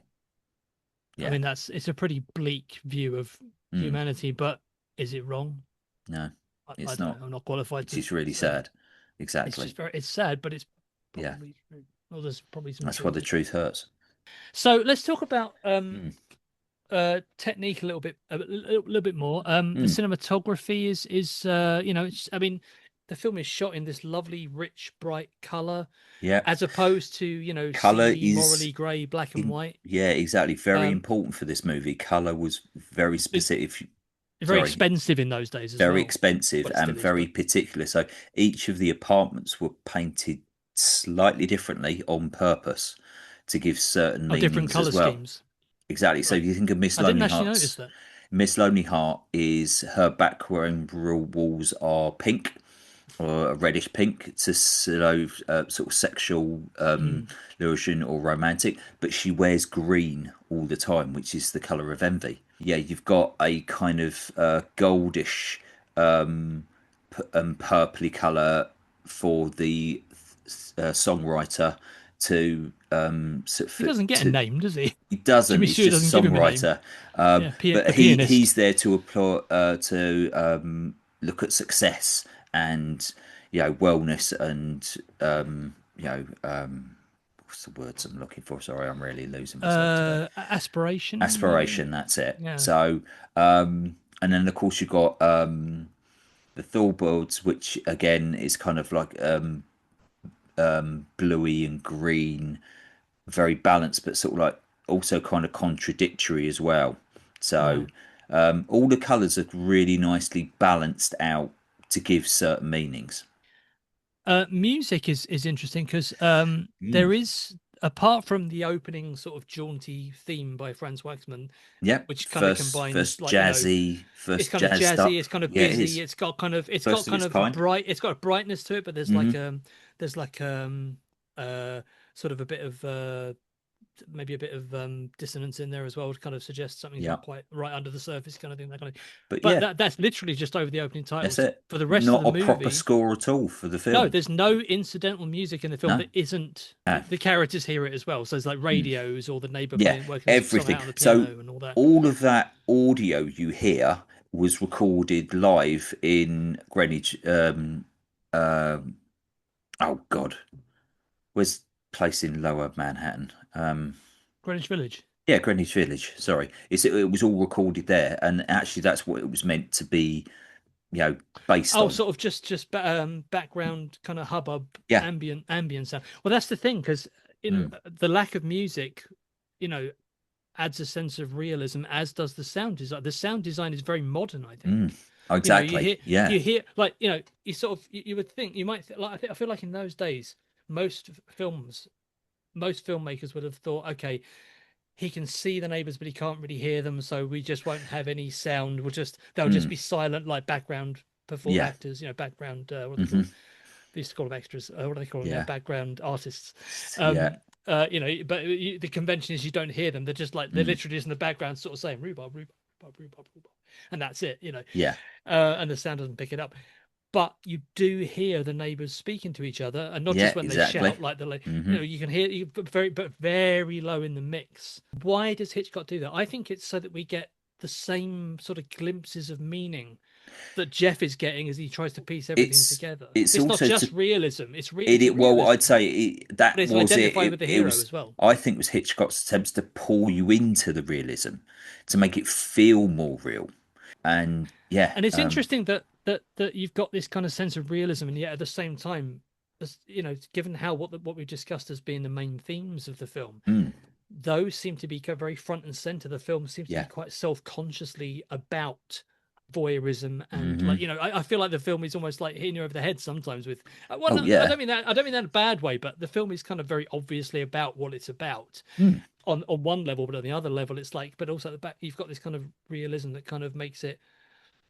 I Yeah. mean, it's a pretty bleak view of Mm. humanity, but is it wrong? No, I it's don't not. know. I'm not qualified It to is really say that. sad. Exactly. It's sad, but it's Yeah. probably true. Well, there's probably some That's why truth the in it. truth hurts. So let's talk about Mm. technique a little bit, a little bit more. The Mm. cinematography is it's, I mean, the film is shot in this lovely, rich, bright color, Yeah. as opposed to Color seedy, is morally grey, black and in. white. Yeah, exactly. Very Um, important for this movie. Color was very it's specific. very Sorry, expensive in those days as very well. expensive Well, it and still is, very but particular. So each of the apartments were painted slightly differently on purpose to give certain oh, different meanings color as well. schemes. Exactly. So Right. if you think of Miss I didn't Lonely actually notice Hearts, that. Miss Lonely Heart is her background walls are pink or a reddish pink to sort of sexual Mm. illusion or romantic, but she wears green all the time, which is the color of envy. Yeah, you've got a kind of goldish and purpley color for the songwriter to He doesn't get a to name, does he? he doesn't. Jimmy He's Stewart just doesn't a give him a name. songwriter, Yeah, but a pianist. he's there to applaud to look at success and wellness and what's the words I'm looking for? Sorry, I'm really losing myself today. Aspiration, maybe. Aspiration. That's it. Yeah. So and then of course you've got the Thorboards, which again is kind of like bluey and green, very balanced, but sort of like also kind of contradictory as well. Yeah. So all the colours are really nicely balanced out to give certain meanings. Music is interesting because Mm. there is, apart from the opening sort of jaunty theme by Franz Waxman, Yep. which kind of First, combines, first like, jazzy, it's first kind of jazzed jazzy, up. it's kind of Yeah, it busy, is. it's got First of kind its of kind. bright, it's got a brightness to it, but Hmm. there's like uh sort of a bit of maybe a bit of dissonance in there as well, to kind of suggest something's Yeah. not quite right under the surface, kind of thing, that kind of. But But yeah, that's literally just over the opening that's titles. it. For the rest of Not the a proper movie, score at all for the no, film. there's no incidental music in the film No. that isn't. No. The characters hear it as well. So it's like Mm. radios, or the neighbor Yeah, playing, working a song everything. out on the So piano and all that. all of that audio you hear was recorded live in Greenwich. Um, oh God, where's place in Lower Manhattan? Greenwich Village. Yeah, Greenwich Village. Sorry, it was all recorded there, and actually that's what it was meant to be. You know, based Oh, on. sort of background kind of hubbub, Yeah. ambient sound. Well, that's the thing, because Mm, the lack of music, you know, adds a sense of realism, as does the sound design. The sound design is very modern, I think. mm. You know, you Exactly. hear Yeah. you hear like, you sort of, you would think, you might like, I feel like in those days, most films, most filmmakers would have thought, okay, he can see the neighbors but he can't really hear them, so we just won't have any sound. They'll just Mm, be silent, like background perform yeah. actors, background, what are they Hmm. called? They used to call them extras. What do they call them now? Yeah. Background artists. Yeah. the convention is you don't hear them. They're just like they're Mm. literally just in the background, sort of saying rhubarb, rhubarb, rhubarb, rhubarb, rhubarb, and that's it. Yeah. And the sound doesn't pick it up. But you do hear the neighbors speaking to each other, and not Yeah, just when they exactly. shout, like Hmm. you can hear but very low in the mix. Why does Hitchcock do that? I think it's so that we get the same sort of glimpses of meaning that Jeff is getting as he tries to piece everything It's together. it's It's not also just to realism; it's well, I'd realism, say that but it's was it. identifying It with the it hero was as well. I think was Hitchcock's attempts to pull you into the realism, to make it feel more real. And yeah, And it's interesting that you've got this kind of sense of realism, and yet at the same time, as given how what we've discussed as being the main themes of the film, mm, those seem to be very front and center. The film seems to be yeah, quite self-consciously about voyeurism, and hmm, I feel like the film is almost like hitting you over the head sometimes with well, oh no, yeah, I don't mean that in a bad way, but the film is kind of very obviously about what it's about mm, on one level, but on the other level it's like, but also at the back you've got this kind of realism that kind of makes it,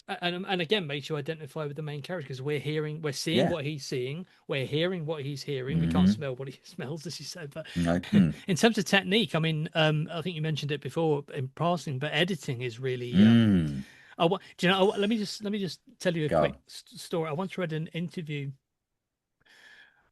and again makes you identify with the main character, because we're seeing yeah, what he's seeing, we're hearing what he's hearing, we can't hmm, smell what he smells, as you said. But no, mm, in terms of technique, I mean, I think you mentioned it before in passing, but editing is really mm, do you know, let me just tell you a go quick on, story. I once read an interview,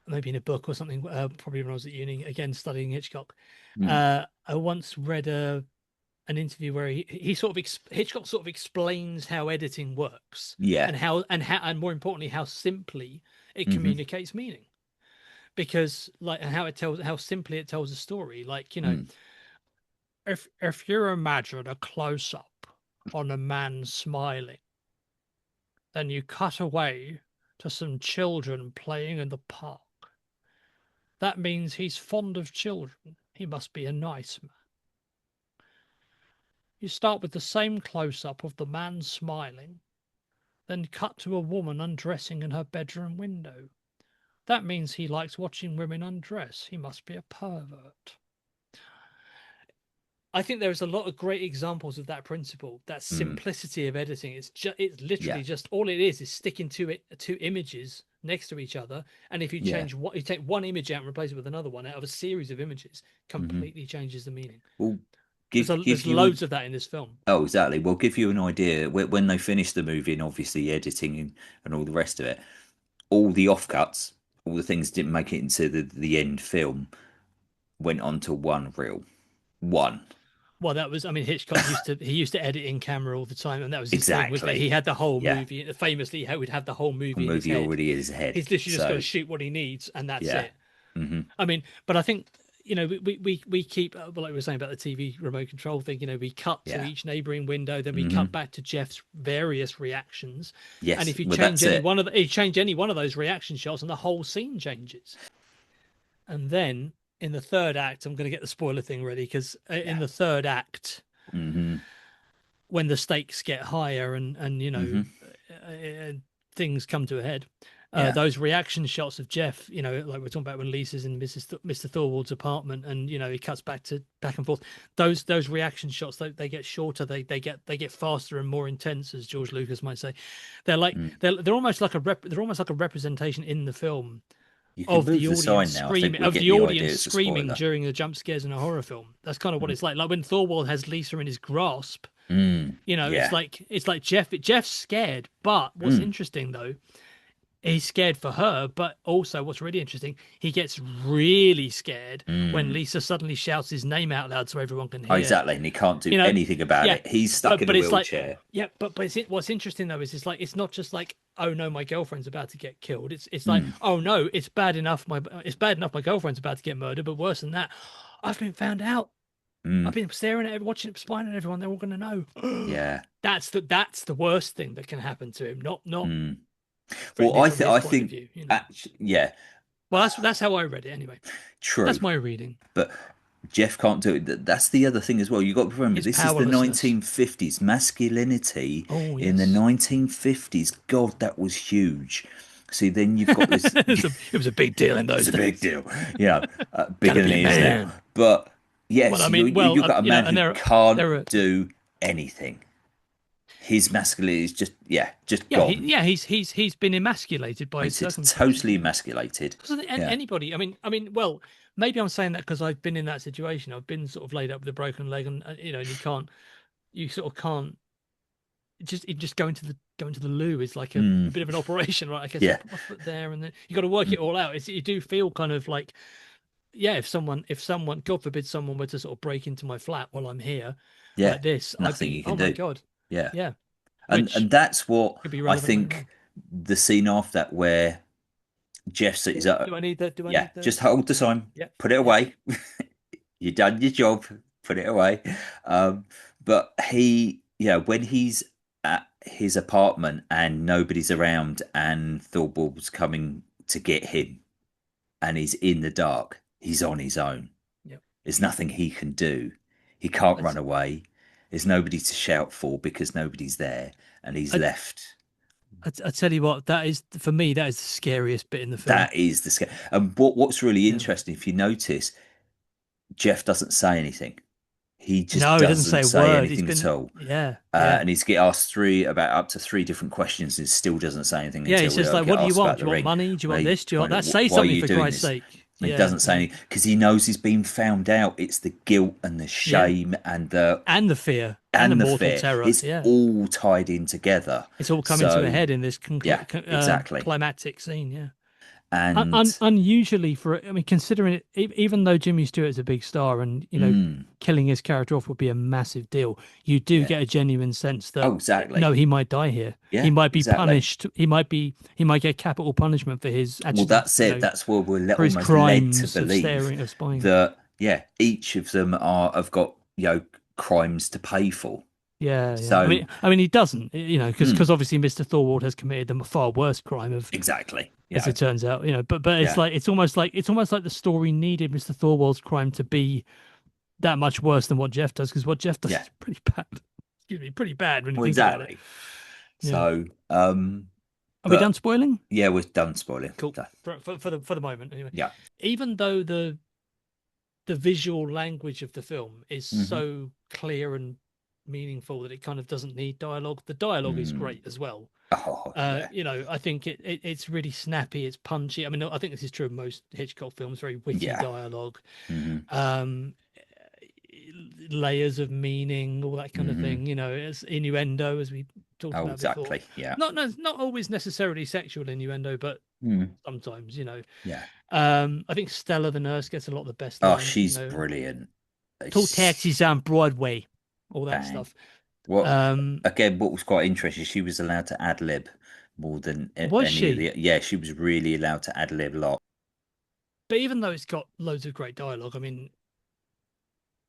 maybe in a book or something, probably when I was at uni, again studying Hitchcock. mm, I once read an interview where he sort of Hitchcock sort of explains how editing works, yeah, and more importantly how simply it hmm, communicates meaning, because like, and how simply it tells a story, like mm, if you imagine a close up on a man smiling, then you cut away to some children playing in the park. That means he's fond of children. He must be a nice man. You start with the same close up of the man smiling, then cut to a woman undressing in her bedroom window. That means he likes watching women undress. He must be a pervert. I think there's a lot of great examples of that principle, that mm, simplicity of editing. It's yeah, literally just all it is sticking two images next to each other, and if you yeah, change what you take one image out and replace it with another one out of a series of images, hmm. completely changes the meaning. Well, give There's you a loads of that in this film. oh, exactly. Well, give you an idea when they finished the movie and obviously editing and all the rest of it, all the offcuts, all the things that didn't make it into the end film went onto one reel. One. Well, that was, I mean, Hitchcock used to edit in camera all the time, and that was his thing with it. Exactly. He had the whole Yeah. movie. Famously, he would have the whole A movie in his movie head. already is ahead. He's literally just got to So, shoot what he needs, and that's yeah. it. Hmm. I mean, but I think we keep, well, like we were saying about the TV remote control thing. We cut to Yeah. each neighboring window, then we cut Hmm. back to Jeff's various reactions, and Yes. if you Well, change that's any it. one of you change any one of those reaction shots, and the whole scene changes. And then in the third act, I'm going to get the spoiler thing ready, because in Yeah. the third act, Hmm. when the stakes get higher, and Hmm. things come to a head, Yeah. those reaction shots of Jeff, like we're talking about when Lisa's in Mr. Thorwald's apartment, and he cuts back and forth. Those reaction shots, they get shorter, they get faster and more intense, as George Lucas might say. They're like Mm. they're almost like they're almost like a representation in the film You can of move the sign now. I think we get the the audience idea it's a screaming spoiler. during the jump scares in a horror film. That's kind of what Mm. it's like when Thorwald has Lisa in his grasp. Mm. It's Yeah. like Jeff's scared, but what's Mm. interesting though, he's scared for her, but also what's really interesting, he gets really scared when Mm. Lisa suddenly shouts his name out loud so everyone can Oh, hear. exactly. And he can't do You know, anything about yeah, it. He's stuck but in a but it's like, wheelchair. yeah, but what's interesting though is it's like, it's not just like, oh no, my girlfriend's about to get killed. It's like, Mm. oh no, it's bad enough my girlfriend's about to get murdered, but worse than that, I've been found out. I've Mm. been staring at watching it, spying on everyone. They're all going to know. Yeah. That's the worst thing that can happen to him. Not Mm. from Well, his I point of think view. actually, yeah, Well, that's how I read it anyway. true. That's my reading. But Jeff can't do it. That's the other thing as well. You got to remember, His this is the powerlessness. 1950s. Masculinity Oh in the yes, 1950s. God, that was huge. See, then you've got this. it was a big deal in It's those a big days. deal, yeah, Gotta bigger than be a it is now. man. But Well, yes, I mean, you've got a man and who there can't are, do anything. His masculinity is just just yeah, gone. he's been emasculated by his It's circumstances. totally emasculated. Doesn't Yeah. anybody? I mean, well, maybe I'm saying that because I've been in that situation. I've been sort of laid up with a broken leg, and and you sort of can't just going to the loo is like a Mm, bit of an operation, right? Okay, so I yeah. put my foot there, and then you got to work Mm, it all out. You do feel kind of like, yeah, if someone, God forbid, someone were to sort of break into my flat while I'm here, yeah. like this, I'd Nothing be, you oh can my do. God, Yeah. yeah, And which that's what could be I relevant later think on. the scene after that where Jeff is Oh, do I need the? Do I yeah, need the? just hold the sign, Yeah, put it yeah, away. You done your job, put it away. Um, but when he's at his apartment and nobody's around and Thorwald's coming to get him and he's in the dark, he's on his own. yeah. There's nothing he can do. He can't I, run away. There's nobody to shout for because nobody's there and he's I, left. I tell you what, that is for me. That is the scariest bit in the film. That is the scare. And what's really Yeah. interesting, if you notice, Jeff doesn't say anything. He just No, he doesn't say doesn't a say word. He's anything at been, all. yeah, yeah. And he's get asked up to three different questions and still doesn't say anything Yeah, until he's we just like, get what do you asked want? about Do the you want ring. money? Do you want Why, this? Do you want that? Say why are something you for doing Christ's this? sake. And he Yeah, doesn't say yeah, anything because he knows he's been found out. It's the guilt and the yeah. shame and the And the fear and the and the mortal fear. terror. It's Yeah. all tied in together. It's all coming to a So head in this yeah, exactly. climactic scene. Yeah. And Unusually for, I mean, considering it, even though Jimmy Stewart's a big star and, mm, killing his character off would be a massive deal, you do yeah. get a genuine sense that Oh, no, exactly. he might die here. He Yeah, might be exactly. punished. He might get capital punishment for his Well, actually, that's it. That's where we're for his almost led to crimes of believe staring of spying. that, yeah, each of them have got crimes to pay for. Yeah, yeah. I So, mean, he doesn't, because mm, obviously Mr. Thorwald has committed a far worse crime of, exactly. as it turns out, but it's Yeah, like it's almost like the story needed Mr. Thorwald's crime to be that much worse than what Jeff does, because what Jeff does yeah. is pretty bad. Excuse me, pretty bad when you Well, think about it. exactly. Yeah. So, Are we done but spoiling? yeah, we're done spoiling. Cool. So, For the moment, anyway. yeah. Even though the visual language of the film is Hmm. so clear and meaningful that it kind of doesn't need dialogue. The dialogue is Mm. great as well. Oh, yeah. I think it's really snappy, it's punchy. I mean, I think this is true of most Hitchcock films, very witty Yeah. dialogue, Hmm. um, layers of meaning, all that kind of Hmm. thing, as innuendo, as we talked Oh, about before. exactly. Yeah. Not always necessarily sexual innuendo, but Mm. sometimes, Yeah. I think Stella the nurse gets a lot of the best Oh, lines, she's brilliant. Two It's taxis on Broadway, all that bang. stuff. What Um, again? What was quite interesting, she was allowed to ad lib more than was any of she? the. Yeah, she was really allowed to ad lib a lot. But even though it's got loads of great dialogue, I mean,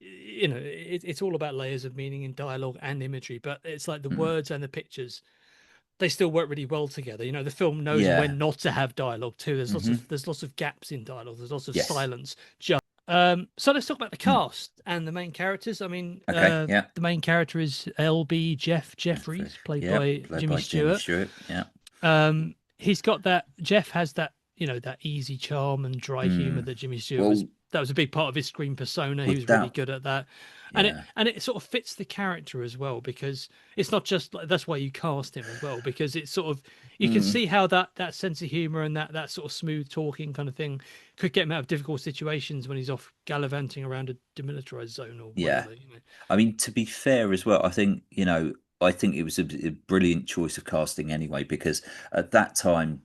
it's all about layers of meaning in dialogue and imagery, but it's like the Mm. words and the pictures, they still work really well together. The film knows Yeah. when not to have dialogue too. There's lots of Hmm. there's lots of gaps in dialogue. There's lots of Yes. silence. So let's talk about the Mm. cast and the main characters. I mean, Okay. Yeah. the main character is LB Jeff Alfred. Jeffries, played Yep. by Played Jimmy by Jimmy Stewart. Stewart. Yeah. He's got that. Jeff has that, that easy charm and dry humor Mm. that Jimmy Stewart was. Well, That was a big part of his screen persona. He was really without. good at that, and it Yeah. and it sort of fits the character as well, because it's not just like, that's why you cast him as well, because it's sort of, you can Mm. see how that sense of humor and that sort of smooth talking kind of thing could get him out of difficult situations when he's off gallivanting around a demilitarized zone or Yeah. whatever. I mean, to be fair as well, I think I think it was a brilliant choice of casting anyway, because at that time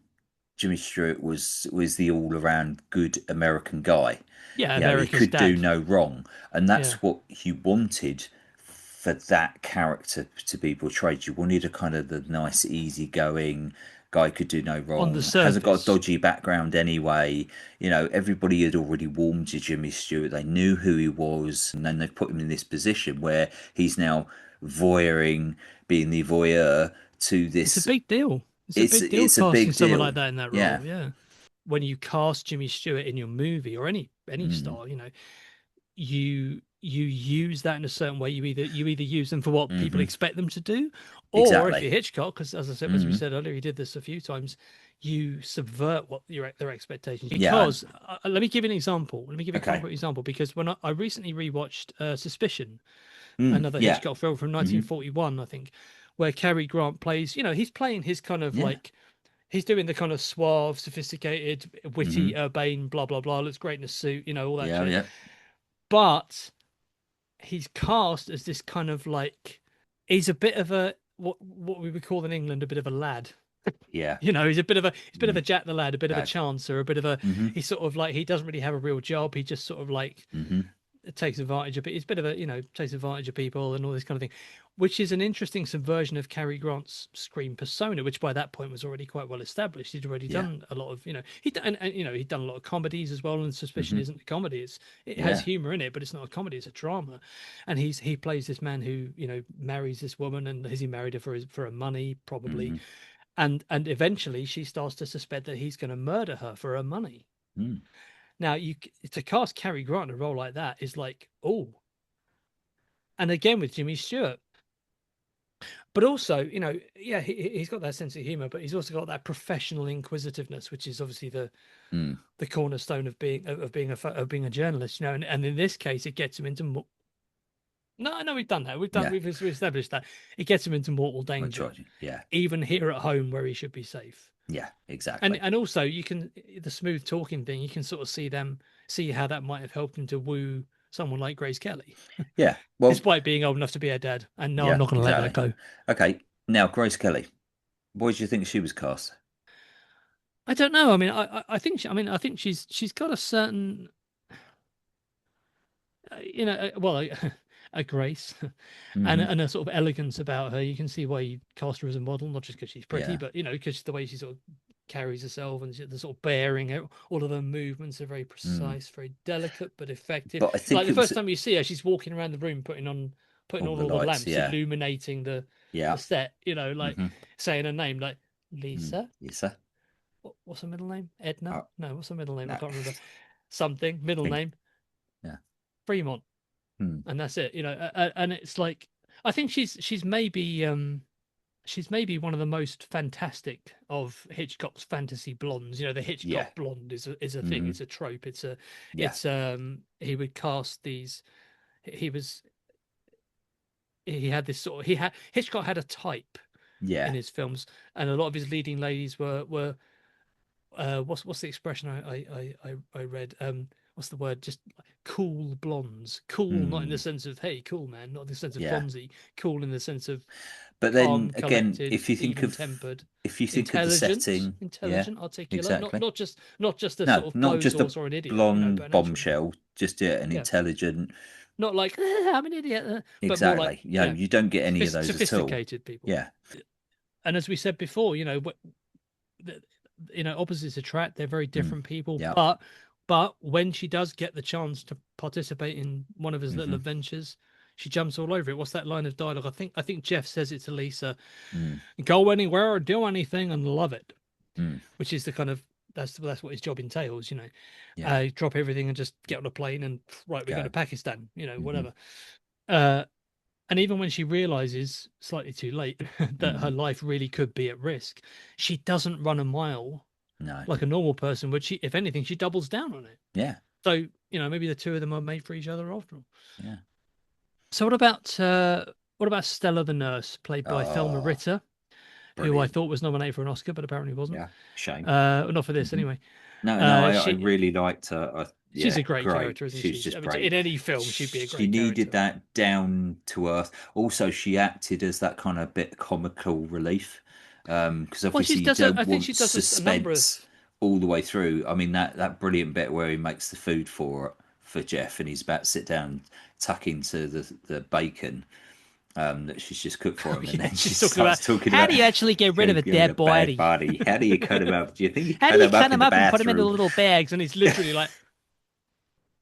Jimmy Stewart was the all around good American guy. Yeah, He America's could do dad. no wrong, and Yeah, that's what you wanted for that character to be portrayed. You wanted a kind of the nice, easygoing guy, could do no on the wrong, hasn't got a surface. dodgy background anyway. Everybody had already warmed to Jimmy Stewart. They knew who he was, and then they've put him in this position where he's now voyeuring, being the voyeur to It's a this. big deal. It's a It's big deal it's a casting big someone like deal. that in that Yeah. role. Yeah. When you cast Jimmy Stewart in your movie or any Mm, star, you use that in a certain way. You either use them for what people hmm. expect them to do, or if Exactly. you're Hitchcock, because as we Mm, said earlier, he did this a few times. You subvert what their expectations. yeah. Because let me give you an example. Let me give you a Okay. concrete example. Because when I recently rewatched Suspicion, Mm, another yeah. Hitchcock film from Hmm. 1941, I think, where Cary Grant plays. He's playing his kind of Yeah. like he's doing the kind of suave, sophisticated, witty, Hmm. urbane, blah blah blah. Looks great in a suit, all that Yeah, shit. yeah, But he's cast as this kind of like he's a bit of a what we would call in England a bit of a lad. yeah. He's a bit of a Mm. Jack the lad, a bit of a Lad. chancer, a bit of a Hmm. he's sort of like he doesn't really have a real job. He just sort of like Hmm. takes advantage of it. He's a bit of a takes advantage of people and all this kind of thing, which is an interesting subversion of Cary Grant's screen persona, which by that point was already quite well established. He'd already Yeah. done a lot of he'd done a lot of comedies as well. And Suspicion Hmm. isn't a comedy; it has Yeah. humor in it, but it's not a comedy; it's a drama. And he plays this man who marries this woman, and has he married her for her money probably, Hmm. and eventually she starts to suspect that he's going to murder her for her money. Mm. Now, to cast Cary Grant in a role like that is like, oh, and again with Jimmy Stewart, but also, yeah, he's got that sense of humor, but he's also got that professional inquisitiveness, which is obviously Mm. the cornerstone of being a journalist, and in this case, it gets him into no, I know we've done that, Yeah. we've established that it gets him into mortal I danger, tried. Yeah. even here at home where he should be safe. Yeah. And Exactly. and also you can the smooth talking thing, you can sort of see how that might have helped him to woo someone like Grace Kelly, Yeah. Well. despite being old enough to be her dad. And no, I'm Yeah. not going to let that Exactly. go. Okay. Now, Grace Kelly. Why do you think she was cast? I don't know. I mean, I think she's got a certain, well, a grace Hmm. and a sort of elegance about her. You can see why you cast her as a model, not just because she's pretty, Yeah. but because the way she sort of carries herself and the sort of bearing, all of her movements are very Mm. precise, very delicate but effective. But I Like think the it was first time you see her, she's walking around the room putting all on the all the lights. lamps, Yeah. illuminating the Yeah. set. Like Hmm. saying her name, like Mm. Lisa. Yes, sir. What's her middle name? Edna? Oh, No, what's her middle name? I no. can't remember. Something middle Think. name Yeah. Fremont, Mm. and that's it. And it's like I think she's maybe one of the most fantastic of Hitchcock's fantasy blondes. The Yeah. Hitchcock blonde is a thing. Hmm. It's a trope. Yeah. He would cast these. He was he had this sort of he had Hitchcock had a type in Yeah. his films, and a lot of his leading ladies were what's the expression I read what's the word, just cool blondes, cool not in the Mm. sense of hey cool man, not in the sense of Yeah. Fonzie, cool in the sense of But then calm, again, collected, even tempered, if you think of the intelligent, setting, yeah, intelligent, articulate, not exactly. not just not just a No, sort of not closed just a horse or an idiot, but blonde an actual, bombshell, just an yeah, intelligent. not like I'm an idiot, but more like Exactly. You don't get any of those at all. sophisticated people. Yeah. And as we said before, opposites attract. They're very Mm. different people, Yeah. but when she does get the chance to participate in one of his little Hmm. adventures, she jumps all over it. What's that line of dialogue? I think Jeff says it to Lisa: Mm. "Go anywhere or do anything and love it," Mm. which is the kind of that's what his job entails. Yeah. Drop everything and just get on a plane and right, we're going to Go. Pakistan. Hmm. Whatever. Uh, and even when she realizes slightly too late that her Mm. life really could be at risk, she doesn't run a mile No. like a normal person would. She, if anything, she doubles down on it. Yeah. So, maybe the two of them are made for each other after all. Yeah. So what about Stella the nurse, played by Thelma Oh, Ritter, who I brilliant. thought was nominated for an Oscar, but apparently wasn't. Yeah. Shame. Not for this Hmm. anyway. No, no, I She really liked her. she's Yeah, a great great. character, isn't She was she? I just mean, great. in any film, she'd be a She great needed character. that down to earth. Also, she acted as that kind of bit comical relief. Because Well, obviously you don't I think want she does a number of. suspense all the way through. I mean that brilliant bit where he makes the food for Jeff and he's about to sit down, tuck into the bacon that she's just cooked for Oh him, and yeah, then she she's talking about starts talking how about do you actually get rid of a giving a dead bad body? body. How do you cut him up? Do you think you How do cut you him cut up in them the up and put them into bathroom? little bags? And it's literally like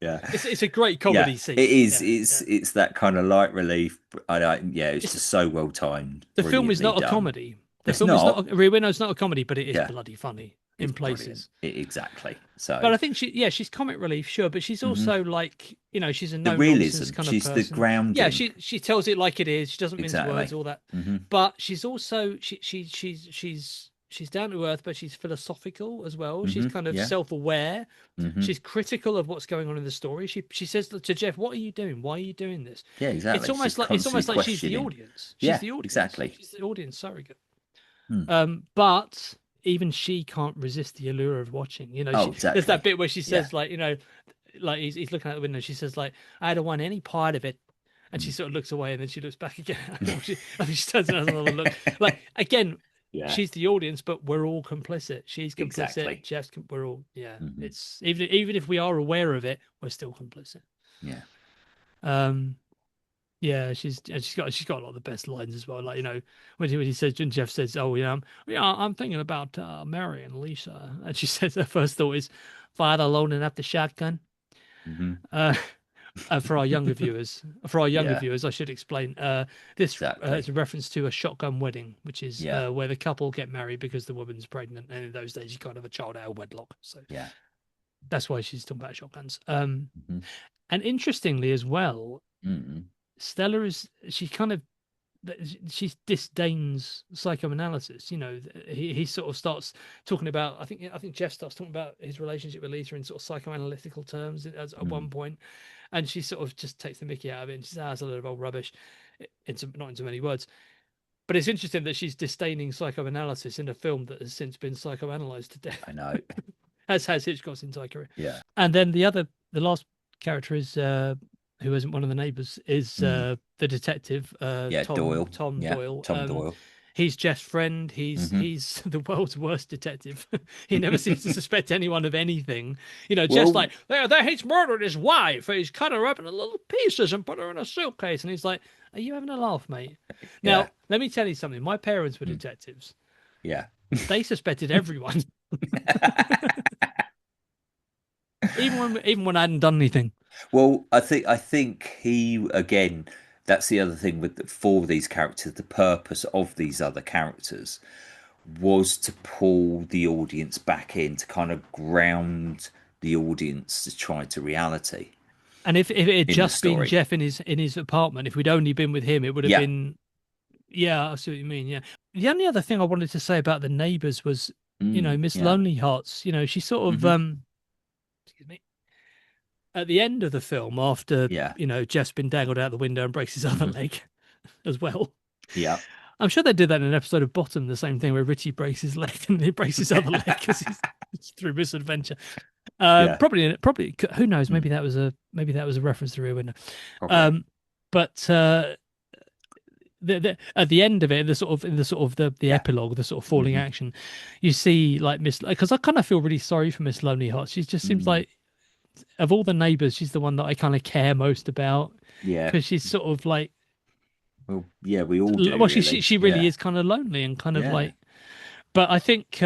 Yeah. it's a great Yeah, comedy scene. it is. Yeah, yeah. It's that kind of light relief. Yeah, it's It's just so well timed, the film is brilliantly not a done. comedy. The It's film is not. not Rear Window's not a comedy, but it is Yeah, bloody funny it's in brilliant. places. Exactly. But So I think she's comic relief, sure, but she's mhm. also like, she's a The no nonsense realism. kind of She's the person. Yeah, grounding. she tells it like it is. She doesn't mince Exactly. words, all that. Hmm. But she's also she's down to earth, but she's philosophical as well. She's Hmm. kind of Yeah. self-aware. Hmm. She's critical of what's going on in the story. She says to Jeff, "What are you doing? Why are you doing this?" Yeah. It's Exactly. She's almost like it's constantly almost like she's the questioning. audience. She's Yeah. the audience. Exactly. She's the audience surrogate. Hmm. But even she can't resist the allure of watching. Oh, There's that exactly. bit where she Yeah. says, like, like he's looking out the window. She says, like, I don't want any part of it. And she Mm. sort of looks away and then she looks back again. I think she turns and has another look. Like, again, Yeah. she's the audience, but we're all complicit. She's complicit. Exactly. We're all, yeah. Hmm. It's even if we are aware of it, we're still complicit. Yeah. Um, yeah, she's got a lot of the best lines as well. Like, when he says, and Jeff says, "Oh, I'm thinking about marrying Lisa," and she says her first thought is, "Father loading up the shotgun." Hmm. Uh, for our younger Yeah. viewers, I should explain. This is Exactly. a reference to a shotgun wedding, which is Yeah. where the couple get married because the woman's pregnant, and in those days you can't have a child out of wedlock. So Yeah. that's why she's talking about shotguns. Hmm. And interestingly as well, Mm. Stella is she kind of she disdains psychoanalysis. He sort of starts talking about. I think Jeff starts talking about his relationship with Lisa in sort of psychoanalytical terms at one Mm. point, and she sort of just takes the mickey out of it and she says, "Ah, it's a load of old rubbish," into not into many words. But it's interesting that she's disdaining psychoanalysis in a film that has since been psychoanalyzed to death, I know. as has Hitchcock's entire career. Yeah. And then the last character is who isn't one of the neighbors is Mm. the detective Yeah. Doyle. Tom Yeah. Doyle. Tom Doyle. He's Jeff's friend. Hmm. He's the world's worst detective. He never seems to suspect anyone of anything. Just Well, like there he's murdered his wife. He's cut her up into little pieces and put her in a suitcase. And he's like, "Are you having a laugh, mate?" yeah. Now, let me tell you something. My parents were Mm. detectives. Yeah. They suspected everyone, even when I hadn't done anything. Well, I think he again. That's the other thing with for these characters. The purpose of these other characters was to pull the audience back in, to kind of ground the audience to try to reality And if it had in the just been story. Jeff in his apartment, if we'd only been with him, it would have Yeah. been. Yeah, I see what you mean. Yeah. The only other thing I wanted to say about the neighbors was, Mm. Miss Yeah. Lonely Hearts. She sort of Hmm. excuse me, at the end of the film, after Yeah. Jeff's been dangled out the window and breaks his other Hmm. leg as well. Yeah. I'm sure they did that in an episode of Bottom, the same thing where Richie breaks his leg and he breaks his other leg because he's through misadventure. Yeah. Probably, who knows? Mm. Maybe that was a reference to Rear Window. Probably. But at the end of it, the Yeah. epilogue, the sort of falling Hmm. action, you see like Miss, because I kind of feel really sorry for Miss Lonely Hearts. She just seems Mm. like of all the neighbors, she's the one that I kind of care most about Yeah. because she's sort of like, Well, yeah, we all do well, she really. she really Yeah. is kind of lonely and kind of Yeah. like, but I think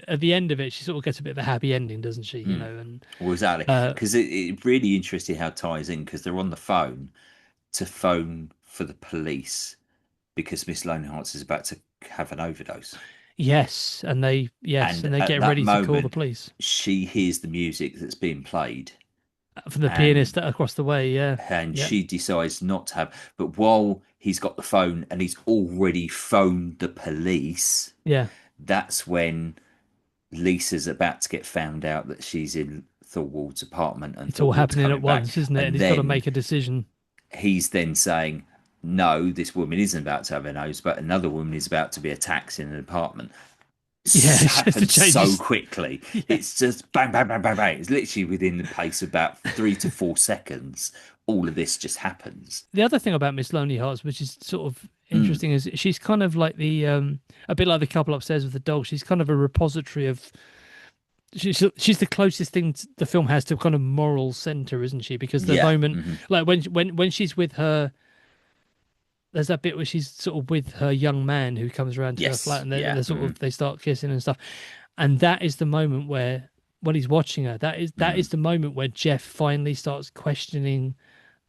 at the end of it, she sort of gets a bit of a happy ending, doesn't she? Mm. And Well, exactly. uh, Because it really interesting how it ties in because they're on the phone to phone for the police because Miss Lonehearts is about to have an overdose. yes, And and they at get that ready to call the moment, police she hears the music that's being played from the and pianist across the way. Yeah, yeah, she decides not to have. But while he's got the phone and he's already phoned the police, yeah. that's when Lisa's about to get found out that she's in Thorwald's apartment and It's all Thorwald's happening at coming back. once, isn't it? And And he's got to then make a decision. he's then saying, no, this woman isn't about to have a nose, but another woman is about to be attacked in an apartment. Yeah, it's just the Happens so changes. quickly. Yeah. It's just bang, bang, bang, bang, bang. It's literally within the pace of about 3 to 4 seconds. All of this just happens. The other thing about Miss Lonely Hearts, which is sort of Mm, interesting, is she's kind of like a bit like the couple upstairs with the dog. She's kind of a repository of. She's the closest thing the film has to kind of moral center, isn't she? Because the yeah. moment, Hmm. like when she's with her, there's that bit where she's sort of with her young man who comes around to her flat, Yes. and Yeah. they're sort of they start kissing and stuff, and that is the moment where when he's watching her, that is Mm, the moment where Jeff finally starts questioning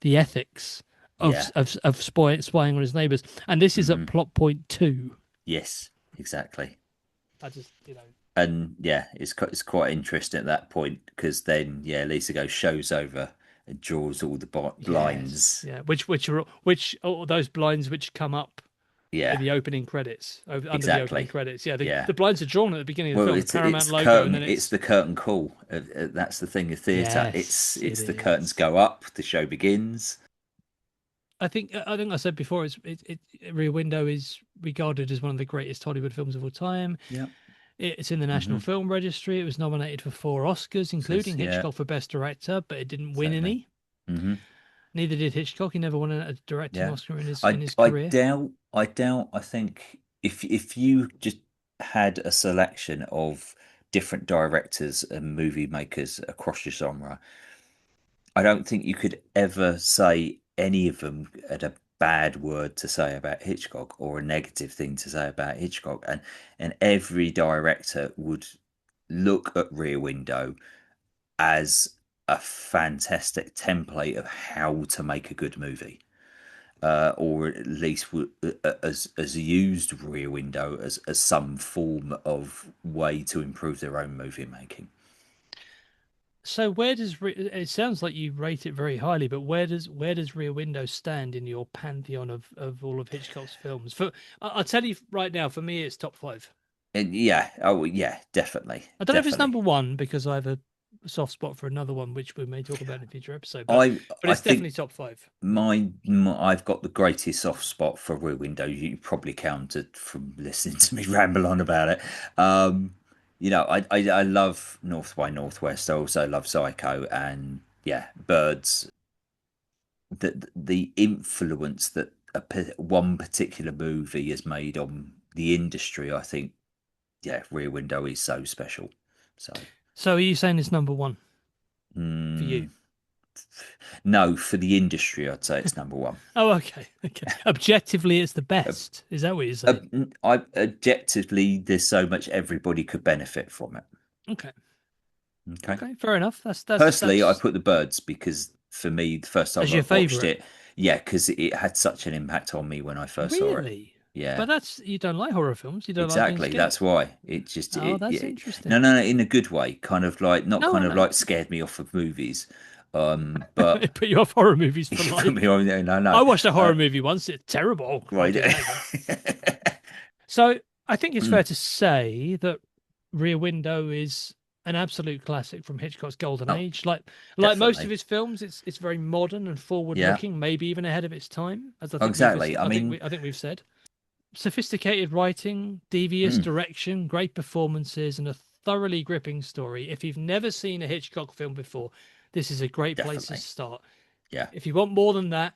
the ethics of yeah. spying on his neighbors, and this is at Hmm. plot point 2. Yes. Exactly. I just And yeah, it's quite interesting at that point because then yeah, Lisa goes shows over and draws all the yes, blinds. yeah, which are those blinds which come up in Yeah. the opening credits, under the opening Exactly. credits. Yeah, Yeah. the blinds are drawn at the beginning of the Well, film, the it's Paramount logo, and then it's it's the curtain call. That's the thing of theatre. yes, it It's the curtains is. go up, the show begins. I said before, Rear Window is regarded as one of the greatest Hollywood films of all time. Yeah. It's in the National Hmm. Film Registry. It was nominated for 4 Oscars, Says including yeah, Hitchcock for Best Director, but it didn't win exactly. any. Hmm. Neither did Hitchcock. He never won a directing Yeah. Oscar in I his I career. doubt I doubt I think if you just had a selection of different directors and movie makers across the genre, I don't think you could ever say any of them had a bad word to say about Hitchcock or a negative thing to say about Hitchcock. And every director would look at Rear Window as a fantastic template of how to make a good movie. Or at least as used Rear Window as some form of way to improve their own movie making. So it sounds like you rate it very highly, but where does Rear Window stand in your pantheon of all of Hitchcock's films? I'll tell you right now, for me, it's top five. And yeah, oh yeah, definitely, I don't know if it's definitely. number one because I have a soft spot for another one, which we may talk about in a future episode. But I it's think definitely top five. I've got the greatest soft spot for Rear Window. You probably counted from listening to me ramble on about it. Um, I love North by Northwest. I also love Psycho and yeah, Birds. The influence that one particular movie has made on the industry, I think, yeah, Rear Window is so special. So, So are you saying it's number one for you? mm, no, for the industry, I'd say it's number one. Oh, okay, okay. Objectively, it's the Uh, best. Is that what you're saying? Objectively, there's so much everybody could benefit from it. Okay, Okay. okay, fair enough. Personally, I That's put the Birds because for me, the first time as I your watched favorite. it, yeah, because it had such an impact on me when I first saw it. Really? Yeah, But that's you don't like horror films. You don't like being exactly. scared. That's why it just Oh, that's no, interesting. no, no, in a good way, kind of like not No, kind I of know. like scared me off of movies, but It put you off horror movies for you put life. me on. No, no, I watched a uh, horror movie once. It's terrible. Can't right. do that again. So I think it's fair Mm, to say that Rear Window is an absolute classic from Hitchcock's golden oh, age. Like most of definitely. his films, it's very modern and forward Yeah, looking, maybe even ahead of its time, as exactly. I mean, I think we've said. Sophisticated writing, devious mm, direction, great performances, and a thoroughly gripping story. If you've never seen a Hitchcock film before, this is a great place to definitely. start. Yeah. If you want more than that,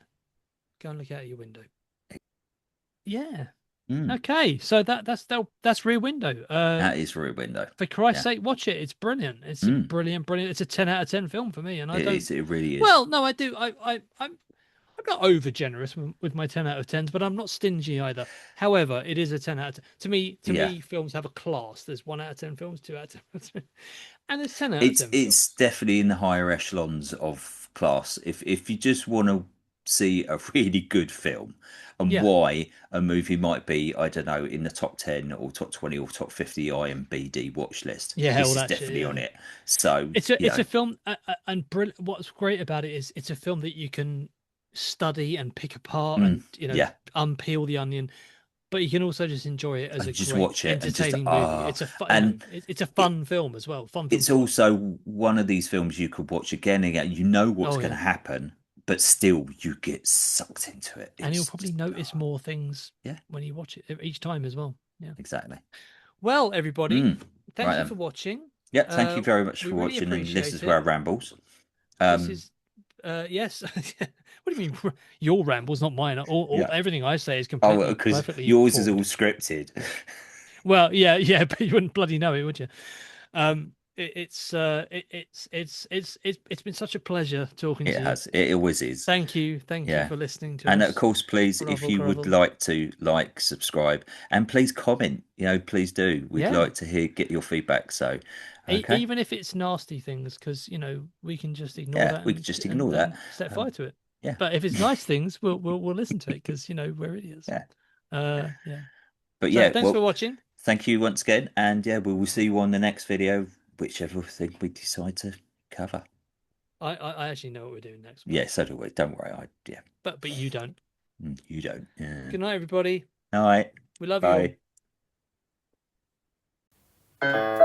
go and look out your window. Yeah. Mm, Okay. So that's Rear Window. that is Rear Window. For Christ's Yeah. sake, watch it. It's brilliant. It's a Mm, brilliant, brilliant. It's a 10 out of 10 film for me. And I it don't. is. It really is. Well, no, I do. I'm not over generous with my 10 out of 10s, but I'm not stingy either. However, it is a 10 out of 10. To Yeah. me, films have a class. There's 1 out of 10 films, 2 out of 10, and there's 10 out of It's 10 it's films. definitely in the higher echelons of class. If you just want to see a really good film and Yeah, why a movie might be, I don't know, in the top 10 or top 20 or top 50 IMDb watch list, yeah, all this is that shit. definitely on Yeah, it. So, it's a film, and brilliant. What's great about it is it's a film that you can study and pick apart mm, and yeah, unpeel the onion, but you can also just enjoy it as and a just great, watch it and just entertaining movie. It's a and it's a it fun film as well. Fun film it's to watch. also one of these films you could watch again and again. You know what's Oh going yeah, to happen, but still you get sucked into it. and you'll It's probably just notice more things yeah, when you watch it each time as well. Yeah. exactly. Well, everybody, Mm, right thank you then. for watching. Yeah, thank you very much We for really watching and listen appreciate to our it. rambles. This Um, is, yes. What do you mean your rambles, not mine? yeah. Everything I say is Oh, completely because perfectly yours is all formed. scripted. Well, yeah, yeah, but you wouldn't bloody know it, would you? It's been such a pleasure talking It to you. has. It always is. Thank you Yeah. for listening to And of us. course, please, if Gravel, you would gravel. like to like, subscribe, and please comment. Please do. We'd Yeah, like to get your feedback. So, okay. Even if it's nasty things, because we can just ignore Yeah, that we could just and ignore that. set fire Um, to it. yeah. But if it's nice things, we'll listen to it because we're idiots. Yeah. Yeah. But So yeah, thanks for well, watching. thank you once again. And yeah, we will see you on the next video, whichever thing we decide to cover. I actually know what we're doing next, Yeah, so do we. Don't worry. Yeah. but you don't. You don't. Yeah. Good night, everybody. All right. We love you all. Bye.